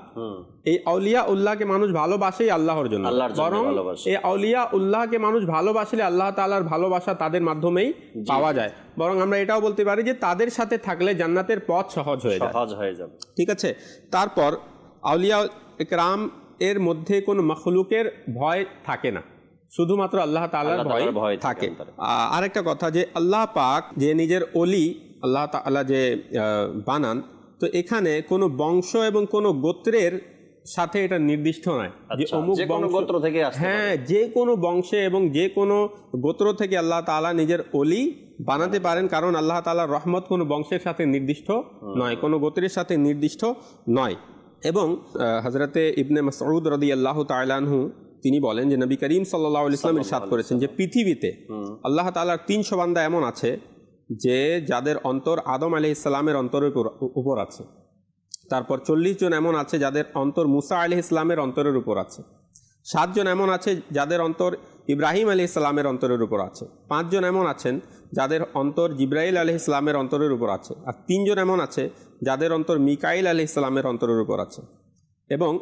এই আউলিয়া উল্লাহকে মানুষ ভালোবাসে আল্লাহর জন্য, বরং এই আউলিয়া উল্লাহকে মানুষ ভালোবাসলে আল্লাহ তাআলার ভালোবাসা তাদের মাধ্যমেই পাওয়া যায়। বরং আমরা এটাও বলতে পারি যে তাদের সাথে থাকলে জান্নাতের পথ সহজ হয়ে যাবে। ঠিক আছে। তারপর আউলিয়া ইকরাম এর মধ্যে কোনো মখলুকের ভয় থাকে না, শুধুমাত্র আল্লাহ তাআলার ভয় থাকে। আরেকটা কথা যে আল্লাহ পাক যে নিজের ওলি আল্লাহ তাআলা যে বানান, তো এখানে কোনো বংশ এবং কোনো গোত্রের সাথে এটা নির্দিষ্ট নয় যে অমুক গোত্র থেকে আসে। হ্যাঁ, যে কোনো বংশে এবং যে কোনো গোত্র থেকে আল্লাহ তাআলা নিজের ওলি বানাতে পারেন, কারণ আল্লাহ তাআলার রহমত কোনো বংশের সাথে নির্দিষ্ট নয়, কোনো গোত্রের সাথে নির্দিষ্ট নয়। এবং হযরতে ইবনে মাসউদ রাদিয়াল্লাহু তাআলা আনহু তিনি বলেন যে নবী করিম সাল্লাল্লাহু আলাইহি ওয়াসাল্লাম ইরশাদ করেছেন যে পৃথিবীতে আল্লাহ তাআলার 300 বান্দা এমন আছে যে যাদের অন্তর আদম আলাইহিস সালামের অন্তরের উপর আছে। তারপর 40 জন এমন আছে যাদের অন্তর মুসা আলাইহিস সালামের অন্তরের উপর আছে। 7 জন এমন আছে যাদের অন্তর ইব্রাহিম আলাইহিস সালামের অন্তরের উপর আছে। 5 জন এমন আছেন যাদের অন্তর জিব্রাইল আলাইহিস সালামের অন্তরের উপর আছে। আর 3 জন এমন আছে যাদের অন্তর মিকাইল আলাইহিস সালামের অন্তরের উপর আছে। এবং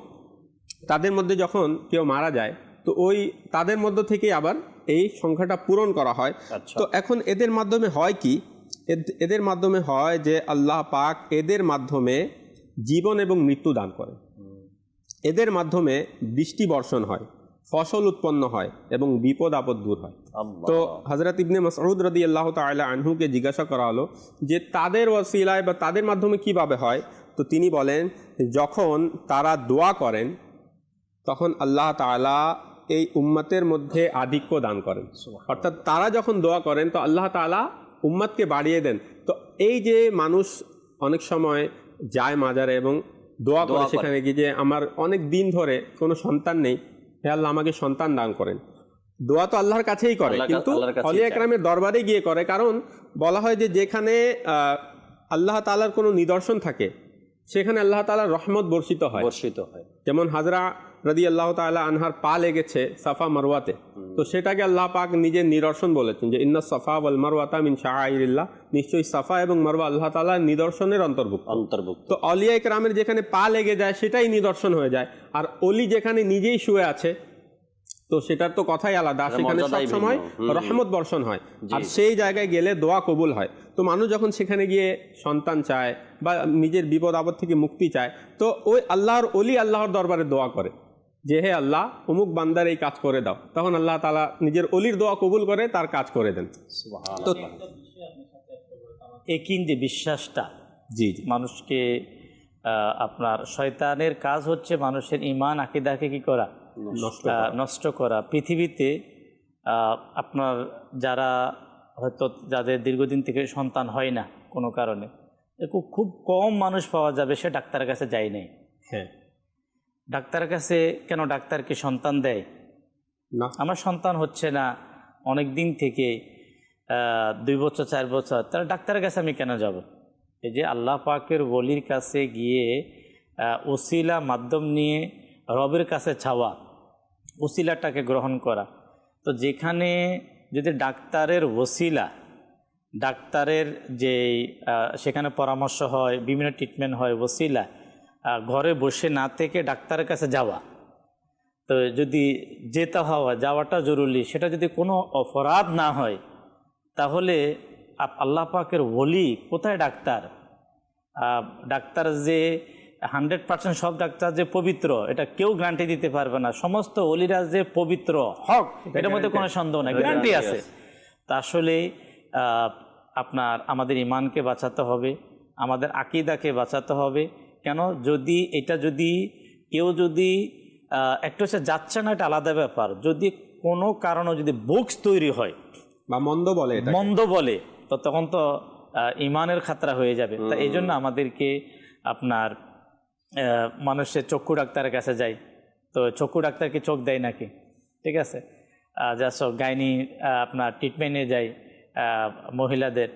তাদের মধ্যে যখন কেউ মারা যায়, তো ওই তাদের মধ্য থেকে আবার এই সংখ্যাটা পূরণ করা হয়। তো এখন এদের মাধ্যমে হয় কি, এদের মাধ্যমে হয় যে আল্লাহ পাক এদের মাধ্যমে জীবন এবং মৃত্যু দান করেন, এদের মাধ্যমে বৃষ্টি বর্ষণ হয়, ফসল উৎপন্ন হয় এবং বিপদ আপদ দূর হয়। তো হযরত ইবনে মাসউদ রাদিয়াল্লাহু তাআলা আনহুকে জিজ্ঞাসা করা হলো যে তাদের ওয়াসিলায় বা তাদের মাধ্যমে কিভাবে হয়। তো তিনি বলেন যখন তারা দোয়া করেন তখন আল্লাহ তাআলা এই উম্মতের মধ্যে আধিক্য দান করেন। অর্থাৎ তারা যখন দোয়া করেন তো আল্লাহ তাআলা উম্মতকে বাড়িয়ে দেন। তো এই যে মানুষ অনেক সময় যায় মাজারে এবং দোয়া করে সেখানে গিয়ে যে আমার অনেক দিন ধরে কোনো সন্তান নেই, হে আল্লাহ আমাকে সন্তান দান করেন। দোয়া তো আল্লাহর কাছেই করে, কিন্তু আউলিয়া ইকরামের দরবারে গিয়ে করে, কারণ বলা হয় যে যেখানে আল্লাহ তাআলার কোনো নিদর্শন থাকে সেখানে আল্লাহ তাআলার রহমত বর্ষিত হয়। যেমন রাদিয়াল্লাহু তাআলা আনহার পা লেগেছে সাফা মারওয়াতে, তো সেটাকে আল্লাহ পাক নিজের নিদর্শন বলেছেন যে ইন্নাস সাফা ওয়াল মারওয়াতা মিন শাআইরিল্লাহ, নিশ্চয়ই সাফা এবং মারওয়া আল্লাহ তাআলার নিদর্শনের অন্তর্ভুক্ত। তো আউলিয়া ইকরামের যেখানে পা লেগে যায় সেটাই নিদর্শন হয়ে যায়, আর অলি যেখানে নিজেই শুয়ে আছে তো সেটার তো কথাই আলাদা, সেখানে সবসময় রহমত বর্ষণ হয়, আর সেই জায়গায় গেলে দোয়া কবুল হয়। তো মানুষ যখন সেখানে গিয়ে সন্তান চায় বা নিজের বিপদ আপদ থেকে মুক্তি চায়, তো ওই আল্লাহর অলি আল্লাহর দরবারে দোয়া করে যে হে আল্লাহ অমুক বান্দার এই কাজ করে দাও, তখন আল্লাহ তাআলা নিজের অলির দোয়া কবুল করে তার কাজ করে দেন। তো একিন যে বিশ্বাসটা জি মানুষকে আপনার শয়তানের কাজ হচ্ছে মানুষের ঈমান আকীদাকে কি করা, নষ্ট করা। পৃথিবীতে আপনার যারা হয়তো যাদের দীর্ঘদিন থেকে সন্তান হয় না কোনো কারণে, খুব কম মানুষ পাওয়া যাবে সে ডাক্তারের কাছে যায় নাই। হ্যাঁ, ডাক্তারের কাছে কেন ডাক্তারকে সন্তান দেয় না, আমার সন্তান হচ্ছে না অনেক দিন থেকে 2 বছর 4 বছর, তাহলে ডাক্তারের কাছে আমি কেন যাব? এই যে আল্লাহ পাকের ওলির কাছে গিয়ে ওসিলা মাধ্যম নিয়ে রবের কাছে চাওয়া, ওসিলাটাকে গ্রহণ করা। তো যেখানে যদি ডাক্তারের ওসিলা, ডাক্তারের যে সেখানে পরামর্শ হয়, বিভিন্ন ট্রিটমেন্ট হয়, ওসিলা ঘরে বসে না থেকে ডাক্তারের কাছে যাওয়া, তো যদি যেতে হওয়া যাওয়াটা জরুরি, সেটা যদি কোনো অপরাধ না হয়, তাহলে আল্লাহ পাকের ওলি কোথায় ডাক্তার? ডাক্তার যে 100% সব ডাক্তার যে পবিত্র এটা কেউ গ্যারান্টি দিতে পারবে না। সমস্ত ওলিরা যে পবিত্র হক এটার মধ্যে কোনো সন্দেহ নেই, গ্যারান্টি আছে। তা আসলে আপনার আমাদের ইমানকে বাঁচাতে হবে, আমাদের আকীদাকে বাঁচাতে হবে। কেন যদি এটা যদি কেউ যদি একটু সে যাচ্ছে না, এটা আলাদা ব্যাপার। যদি কোনো কারণে যদি বুকস তৈরি হয় বা মন্দ বলে তো তখন তো ইমানের খাতরা হয়ে যাবে। তা এই জন্য আমাদেরকে আপনার মানুষের চক্ষু ডাক্তারের কাছে যায়, তো চক্ষু ডাক্তারকে চোখ দেয় নাকি? ঠিক আছে, যা সব গাইনি আপনার ট্রিটমেন্টে যায় মহিলাদের,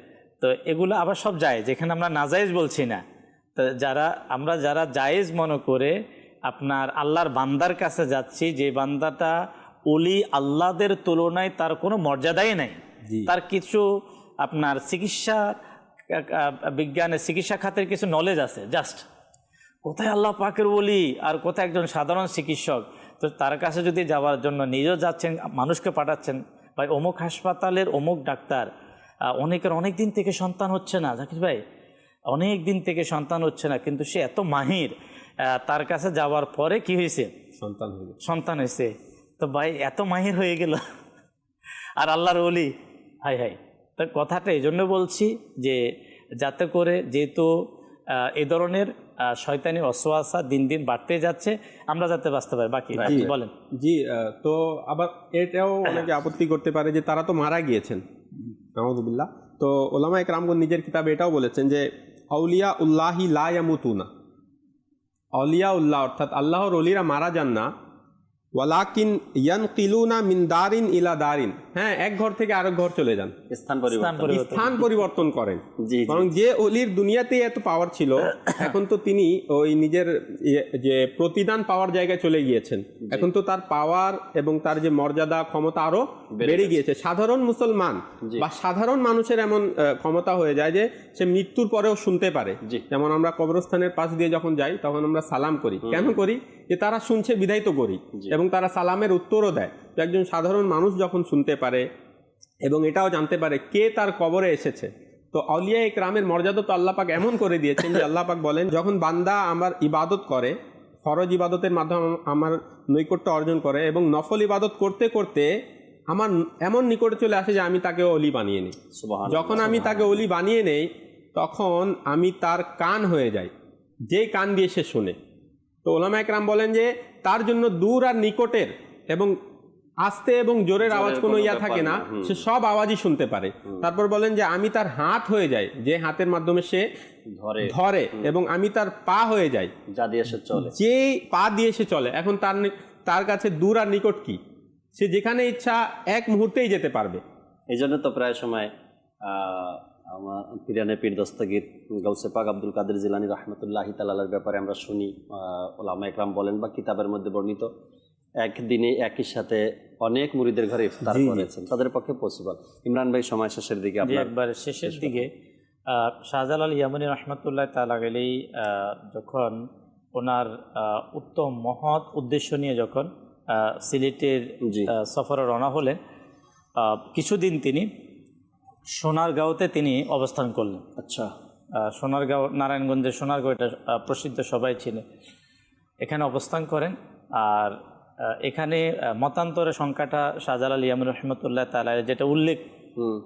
তো এগুলো আবার সব যায়, যেখানে আমরা নাজায়েজ বলছি না। তো আমরা যারা জায়েজ মনে করে আপনার আল্লাহর বান্দার কাছে যাচ্ছি, যে বান্দাটা ওলি আল্লাহদের তুলনায় তার কোনো মর্যাদাই নাই, তার কিছু আপনার চিকিৎসা বিজ্ঞানের চিকিৎসা খাতের কিছু নলেজ আছে, জাস্ট কোথায় আল্লাহ পাকের ওলি আর কোথায় একজন সাধারণ চিকিৎসক, তো তার কাছে যদি যাওয়ার জন্য নিজেও যাচ্ছেন, মানুষকে পাঠাচ্ছেন, ভাই অমুক হাসপাতালের অমুক ডাক্তার অনেকের অনেক দিন থেকে সন্তান হচ্ছে না, জাকির ভাই অনেক দিন থেকে সন্তান হচ্ছে না, কিন্তু সে এত মাহির, তার কাছে যাওয়ার পরে কি হয়েছে, সন্তান হয়েছে। তো ভাই এত মাহির হয়ে গেল আর আল্লাহর ওলি, হাই হাই। তো কথাটা এই জন্য বলছি যে যাতে করে, যেহেতু এই ধরনের শয়তানি ওয়াসওয়াসা দিন দিন বাড়তে যাচ্ছে, আমরা যাতে বাঁচতে পারি। বাকি বলেন। জি, তো আবার এটাও অনেকে আপত্তি করতে পারে যে তারা তো মারা গিয়েছেন, নাউযুবিল্লাহ। তো উলামায়ে কেরামগণ নিজের কিতাবে এটাও বলেছেন যে আউলিয়া উল্লাহি লা ইয়ামুতুনা, আউলিয়া উল্লাহ অর্থাৎ আল্লাহর ওলিরা মারা যান না, ওয়ালাকিন ইয়ানকিলুনা মিন দারিন ইলা দারিন, হ্যাঁ এক ঘর থেকে আরেক ঘর চলে যান, স্থান পরিবর্তন করেন। কারণ যে ওলির দুনিয়াতেই এত পাওয়ার ছিল, এখন তো তিনি ওই নিজের যে প্রতিদান পাওয়ার জায়গায় চলে গিয়েছেন, এখন তো তার পাওয়ার এবং তার যে মর্যাদা ক্ষমতা আরো বেড়ে গিয়েছে। সাধারণ মুসলমান বা সাধারণ মানুষের এমন ক্ষমতা হয়ে যায় যে সে মৃত্যুর পরেও শুনতে পারে। যেমন আমরা কবরস্থানের পাশ দিয়ে যখন যাই তখন আমরা সালাম করি, কেন করি? যে তারা শুনছে বিধায় তো করি, এবং তারা সালামের উত্তরও দেয়। তো একজন সাধারণ মানুষ যখন শুনতে পারে এবং এটাও জানতে পারে কে তার কবরে এসেছে, তো আউলিয়া ইকরামের মর্যাদা তো আল্লাহ পাক এমন করে দিয়েছেন যে আল্লাহ পাক বলেন, যখন বান্দা আমার ইবাদত করে, ফরজ ইবাদতের মাধ্যমে আমার নৈকট্য অর্জন করে, এবং নফল ইবাদত করতে করতে আমার এমন নিকটে চলে আসে যে আমি তাকে অলি বানিয়ে নিই। যখন আমি তাকে অলি বানিয়ে নেই, তখন আমি তার কান হয়ে যাই, যেই কান দিয়ে সে শুনে। তো উলামায়ে কেরাম বলেন যে তার জন্য দূর আর নিকটের এবং আস্তে এবং জোরের আওয়াজ কোনো থাকে না, সে সব আওয়াজই শুনতে পারে। তারপর বলেন যে আমি তার হাত হয়ে যাই, যে হাতের মাধ্যমে সে ধরে, এবং আমি তার পা হয়ে যাই, যা দিয়ে সে চলে, যে পা দিয়ে সে চলে। এখন তার কাছে দূর আর নিকট কি, সে যেখানে ইচ্ছা এক মুহূর্তেই যেতে পারবে। এই জন্য তো প্রায় সময় আমার পিরানে পীর দস্তগীর গাউসে পাক আব্দুল কাদের জিলানী রহমতুল্লাহি তাআলার ব্যাপারে আমরা শুনি, ওলামা একরাম বলেন বা কিতাবের মধ্যে বর্ণিত, একদিনে একই সাথে অনেক মুরিদের ঘরে ইফতার করেছেন, তাদের পক্ষে পসিবল। ইমরান ভাই, সময় শেষের দিকে আপনার একবার শেষের দিকে শাহজালাল ইয়ামানী রহমতুল্লাহ তাআলা আলাইহি যখন ওনার উত্তম মহৎ উদ্দেশ্য নিয়ে যখন সিলেটের সফরে রওনা হলেন, কিছুদিন তিনি সোনারগাঁওতে তিনি অবস্থান করলেন। আচ্ছা, সোনারগাঁও, নারায়ণগঞ্জের সোনারগাঁও, এটা প্রসিদ্ধ, সবাই ছিলেন। এখানে অবস্থান করেন। আর এখানে মতান্তরের সংখ্যাটা শাহজালাল ইয়ামানী রহমতুল্লাহ তাআলা যেটা উল্লেখ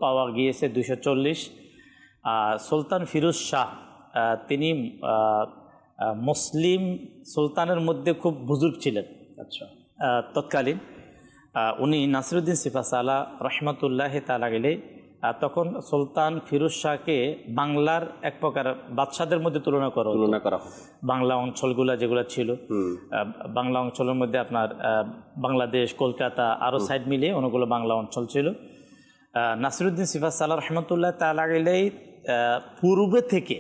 পাওয়া গিয়েছে 240। সুলতান ফিরোজ শাহ তিনি মুসলিম সুলতানের মধ্যে খুব বুজুর্গ ছিলেন। আচ্ছা, তৎকালীন উনি নাসিরউদ্দিন সিফাসালা রহমতুল্লাহ তাআলা আলাইহি তখন সুলতান ফিরোজ শাহকে বাংলার এক প্রকার বাদশাদের মধ্যে তুলনা করা হয়। বাংলা অঞ্চলগুলো যেগুলো ছিল, বাংলা অঞ্চলের মধ্যে আপনার বাংলাদেশ, কলকাতা, আরও সাইড মিলিয়ে অনেকগুলো বাংলা অঞ্চল ছিল। নাসিরউদ্দিন সিফাসালা রহমতুল্লাহ তাআলা আলাইহি পূর্বে থেকে,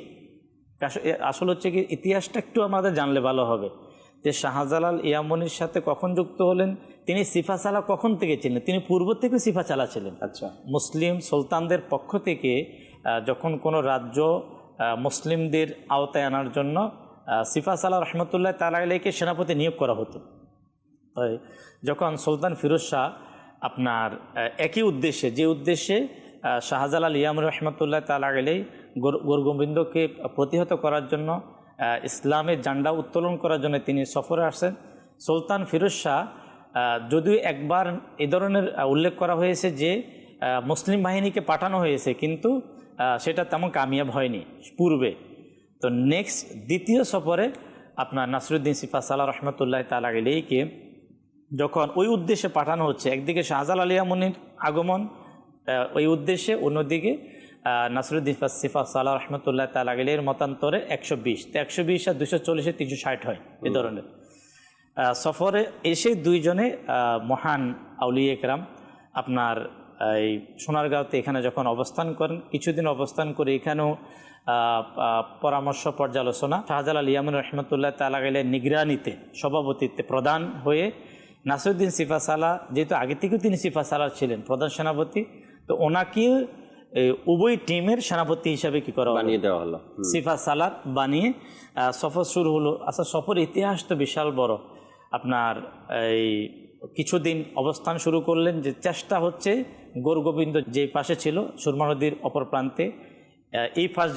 আসলে হচ্ছে কি ইতিহাসটা একটু আমাদের জানলে ভালো হবে যে শাহজালাল ইয়ামানির সাথে কখন যুক্ত হলেন, তিনি সিফাসালা কখন থেকে ছিলেন। তিনি পূর্ব থেকে সিফাসালা ছিলেন। আচ্ছা, মুসলিম সুলতানদের পক্ষ থেকে যখন কোনো রাজ্য মুসলিমদের আওতায় আনার জন্য সিফাসালা রহমতুল্লাহ তাআলা আলাইহিকে সেনাপতি নিয়োগ করা হতো। তাই যখন সুলতান ফিরোজ শাহ আপনার একই উদ্দেশ্যে, যে উদ্দেশ্যে শাহজালাল ইয়ামানী রহমতুল্লাহ তাআলা আলাইহি গোরগোবিন্দকে প্রতিহত করার জন্য, ইসলামের ঝান্ডা উত্তোলন করার জন্য তিনি সফরে আসেন, সুলতান ফিরোজ শাহ যদিও একবার এ ধরনের উল্লেখ করা হয়েছে যে মুসলিম বাহিনীকে পাঠানো হয়েছে, কিন্তু সেটা তেমন কামিয়াব হয়নি পূর্বে। তো নেক্সট দ্বিতীয় সফরে আপনার নাসিরউদ্দিন সিফাসালা রহমতুল্লাহ তাআলা আলাইহিকে যখন ওই উদ্দেশ্যে পাঠানো হচ্ছে, একদিকে শাহজালাল ইয়ামানির আগমন ওই উদ্দেশ্যে, অন্যদিকে নাসিরউদ্দিন সিফাসালা রহমতুল্লাহ তাআলা আলাইহির মতান্তরে 120 আর 240 360 হয় এ ধরনের সফরে এসে দুইজনে মহান আউলিয়া একরাম আপনার এই সোনারগাঁওতে এখানে যখন অবস্থান করেন, কিছুদিন অবস্থান করে এখানেও পরামর্শ পর্যালোচনা, শাহজালাল ইয়ামানী রহমতুল্লাহ তাআলা আলাইহির নিগরানিতে, সভাপতিত্বে প্রধান হয়ে নাসিরউদ্দিন সিফাসালা, যেহেতু আগে থেকেও তিনি সিফাসালার ছিলেন প্রধান সেনাপতি, তো ওনাকে উভয় টিমের সেনাপতি হিসাবে কি করা বানিয়ে দেওয়া হলো, সিফাসালার বানিয়ে সফর শুরু হলো। আচ্ছা, সফর ইতিহাস তো বিশাল বড়। আপনার এই কিছুদিন অবস্থান শুরু করলেন, যে চেষ্টা হচ্ছে গোরগোবিন্দ যে পাশে ছিল সুরমা নদীর অপর প্রান্তে, এই পাশ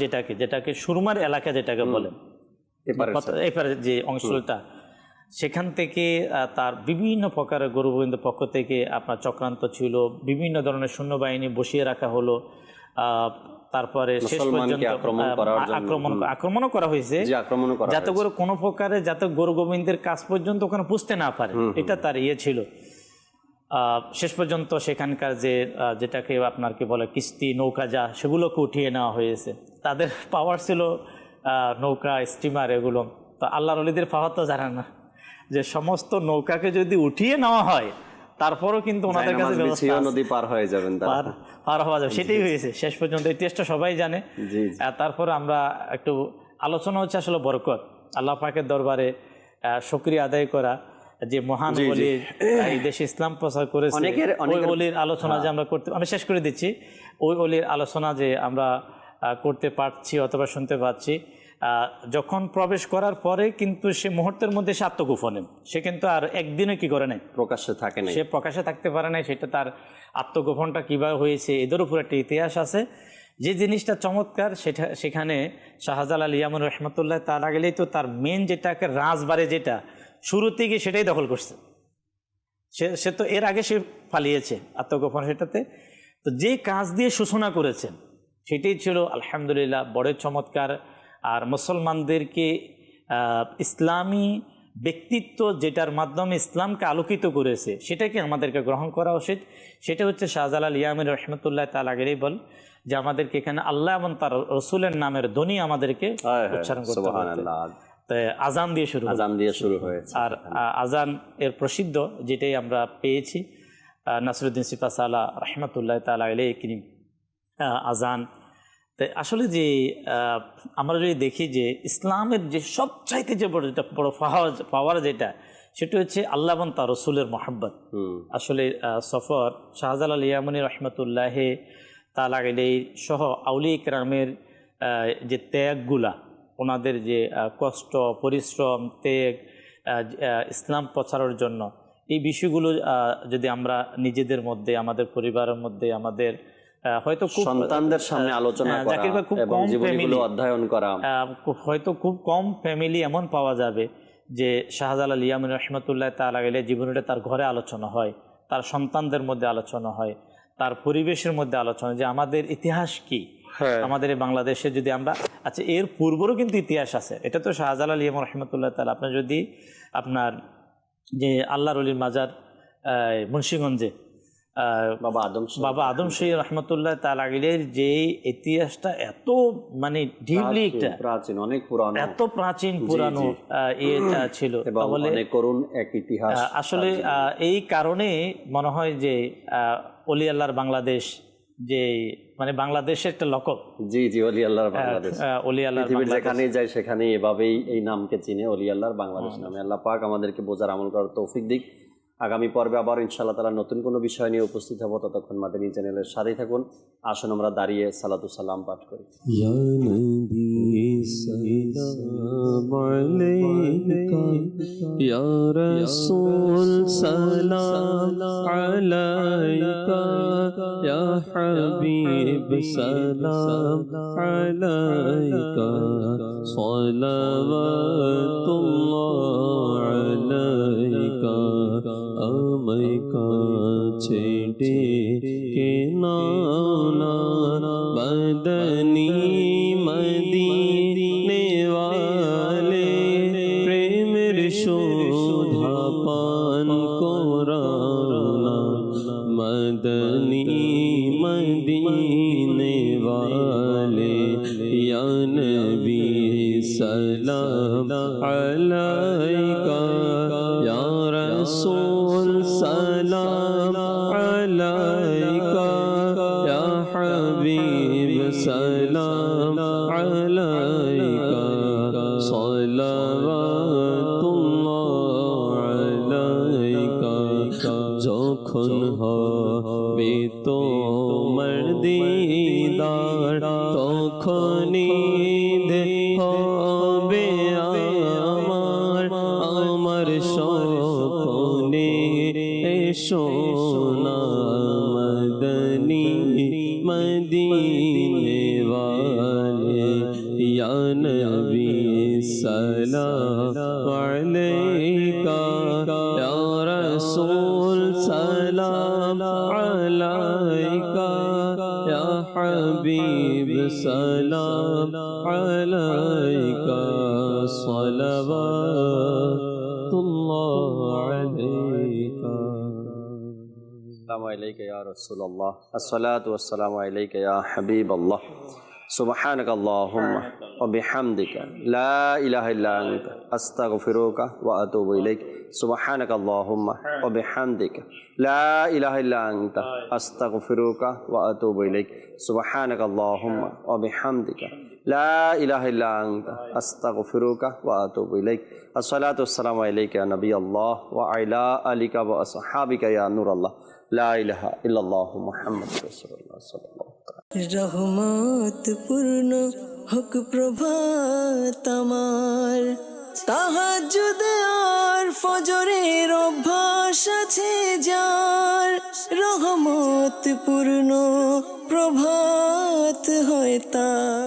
যেটাকে সুরমার এলাকা যেটাকে বলেন, এপারে যে অঞ্চলটা, সেখান থেকে তার বিভিন্ন প্রকারের গোরগোবিন্দের পক্ষ থেকে আপনার চক্রান্ত ছিল, বিভিন্ন ধরনের সৈন্যবাহিনী বসিয়ে রাখা হলো, তারপরে শেষ পর্যন্ত আক্রমণও করা হয়েছে, যাতে করে কোনো প্রকারে যাতে গোরগোবিন্দের কাছ পর্যন্ত ওখানে পুষতে না পারে, এটা তার ইয়ে ছিল। শেষ পর্যন্ত সেখানকার যেটাকে আপনার কি বলে কিস্তি, নৌকা, যা সেগুলোকে উঠিয়ে নেওয়া হয়েছে। তাদের পাওয়ার ছিল নৌকা, স্টিমার, এগুলো। তো আল্লাহর ওলিদের পাওয়ার তো জানা না, যে সমস্ত নৌকাকে যদি উঠিয়ে নেওয়া হয় তারপরও কিন্তু ওনাদের কাছে নদী পার হয়ে যাবেন, পার হওয়া যাবে, সেটাই হয়েছে শেষ পর্যন্ত। এই টেস্টটা সবাই জানে। তারপরে আমরা একটু আলোচনা হচ্ছে আসলে বরকত, আল্লাহ পাকের দরবারে শুকরিয়া আদায় করা, যে মহান ওলি এই দেশে ইসলাম প্রচার করেছে, ওই ওলির আলোচনা যে আমরা করতে, আমি শেষ করে দিচ্ছি, ওই ওলির আলোচনা যে আমরা করতে পারছি অথবা শুনতে পাচ্ছি, যখন প্রবেশ করার পরে কিন্তু সে মুহূর্তের মধ্যে সে আত্মগোপনে, সে কিন্তু আর একদিনও কি করে নাই, প্রকাশ্যে থাকে না, সে প্রকাশ্যে থাকতে পারে নাই। সেটা তার আত্মগোপনটা কীভাবে হয়েছে, এদের উপর একটা ইতিহাস আছে। যে জিনিসটা চমৎকার, সেটা সেখানে শাহজালাল ইয়ামানী রহমতুল্লাহ তাআলা আলাইহি তো তার মেন যেটাকে রাজবাড়ি, যেটা শুরুতে গিয়ে সেটাই দখল করছে। সে তো এর আগে সে পালিয়েছে আত্মগোপন সেটাতে। তো যে কাজ দিয়ে সূচনা করেছেন সেটাই ছিল আলহামদুলিল্লাহ বড় চমৎকার। আর মুসলমানদেরকে ইসলামী ব্যক্তিত্ব যেটার মাধ্যমে ইসলামকে আলোকিত করেছে, সেটাকে আমাদেরকে গ্রহণ করা উচিত। সেটা হচ্ছে শাহজালাল ইয়ামানী রহমতুল্লাহ তাআলা আলাইহি বল, যে আমাদেরকে এখানে আল্লাহ এবং তার রসুলের নামের ধ্বনি আমাদেরকে উচ্চারণ করতে হবে। আজান দিয়ে শুরু হয়েছে। আর আজান এর প্রসিদ্ধ যেটাই আমরা পেয়েছি, নাসিরউদ্দিন সিফাসালা রহমতুল্লাহ তাআলা আলাইহি আজান তাই আসলে যে আমরা যদি দেখি যে ইসলামের যে সবচাইতে যে বড় পাওয়ার যেটা, সেটা হচ্ছে আল্লাহ এবং তার রসুলের মহাব্বত। আসলে সফর শাহজালাল ইয়ামানী রহমতুল্লাহ তাআলা আলাইহি সহ আউলিয়া কেরামের যে ত্যাগগুলা, ওনাদের যে কষ্ট, পরিশ্রম, ত্যাগ ইসলাম প্রচারের জন্য, এই বিষয়গুলো যদি আমরা নিজেদের মধ্যে, আমাদের পরিবারের মধ্যে, আমাদের হয়তো খুব সন্তানদের সামনে আলোচনা করা এবং জীবনীগুলো অধ্যয়ন করা, হয়তো খুব কম ফ্যামিলি এমন পাওয়া যাবে যে শাহজালাল ইয়ামানী রহমতুল্লাহ তাআলা আলাইহি জীবনীটা তার ঘরে আলোচনা হয়, তার সন্তানদের মধ্যে আলোচনা হয়, তার পরিবেশের মধ্যে আলোচনা, যে আমাদের ইতিহাস কি, আমাদের এই বাংলাদেশে যদি আমরা, আচ্ছা এর পূর্বেরও কিন্তু ইতিহাস আছে। এটা তো শাহজালাল ইয়ামানী রহমতুল্লাহ তাআলা, আপনার যদি আপনার যে আল্লাহর ওলির মাজার মুন্সিগঞ্জে বাবা আদম শাহ রহমতুল্লাহ তাআলা আলাইহির যে ইতিহাসটা এত মানে ডিপলি, একটা প্রাচীন, অনেক পুরানো, এত প্রাচীন পুরানো ছিল, অনেক করুণ এক ইতিহাস। আসলে এই কারণে মনে হয় যে ওলি আল্লাহর বাংলাদেশ, যে মানে বাংলাদেশের একটা লকব। জি জি, ওলি আল্লাহর বাংলাদেশ, ওলি আল্লাহর পৃথিবীর যেখানে যায় সেখানে এভাবেই এই নামকে চিনে, ওলি আল্লাহর বাংলাদেশ নামে। আল্লাহ পাক আমাদেরকে বোঝার, আমল করার তৌফিক দিক। আগামী পর্বে আবার ইনশাআল্লাহ তাআলা নতুন কোনো বিষয় নিয়ে উপস্থিত হব। ততক্ষণ মাদানী চ্যানেলের সাথেই থাকুন। আসুন আমরা দাঁড়িয়ে সালাতু সালাম পাঠ করি। ইয়া নবী সালাম আলাইকা, ইয়া রাসূল সালাম আলাইকা, ইয়া হাবিব সালাম আলাইকা, সালাওয়াতুল্লাহ আলাইকা। আমায় কাছে ডেকে নাও না, মদনী মদিনে ওয়ালে, প্রেমের সুধা পান করাও না, মদনী মদিনে ওয়ালে। ইয়া নবী সালাম আলাইকা, ইয়া রাসূল সালাম আলাইকা, ইয়া হাবিব সালাম আলাইকা, সালাওয়াতুল্লাহ আলাইকা। যখন হবে তোমার দিদার, তখনই হবে আমার, আমার স্বপ্নে এসো না, মদনী মদিনে ওয়ালে। ইয়া নবী সালাম আলাইকা, ইয়া রাসূল সালাম আলাইকা, ইয়া হাবিব সালাম আলাইকা, সালাওয়াতুল্লাহ আলাইকা। আসসালামু আলাইকা ইয়া রাসূলুল্লাহ, আসসালাতু ওয়াসসালামু আলাইকা ইয়া হাবিবাল্লাহ। সুবহানাকা আল্লাহুম্মা ওয়া বিহামদিকা লা ইলাহা ইল্লা আনতা আস্তাগফিরুকা ওয়া আতুবু ইলাইক। সুবহানাকা আল্লাহুম্মা ওয়া বিহামদিকা লা ইলাহা ইল্লা আনতা আস্তাগফিরুকা ওয়া আতুবু ইলাইক। সুবহানাকা আল্লাহুম্মা ওয়া বিহামদিকা লা ইলাহা ইল্লা আনতা আস্তাগফিরুকা ওয়া আতুবু ইলাইক। আসসালাতু ওয়াসসালামু আলাইকা ইয়া নবিয়াল্লাহ ওয়া আলা আলিকা ওয়া আসহাবিকা ইয়া নূরাল্লাহ। লা ইলাহা ইল্লাল্লাহু মুহাম্মাদুর রাসূলুল্লাহ সাল্লাল্লাহু আলাইহি। রহমত পূর্ণ হোক প্রভাত আমার, তাহাজ্জুদ আর ফজরের অভ্যাস আছে যার, রহমত পূর্ণ প্রভাত হয় তার।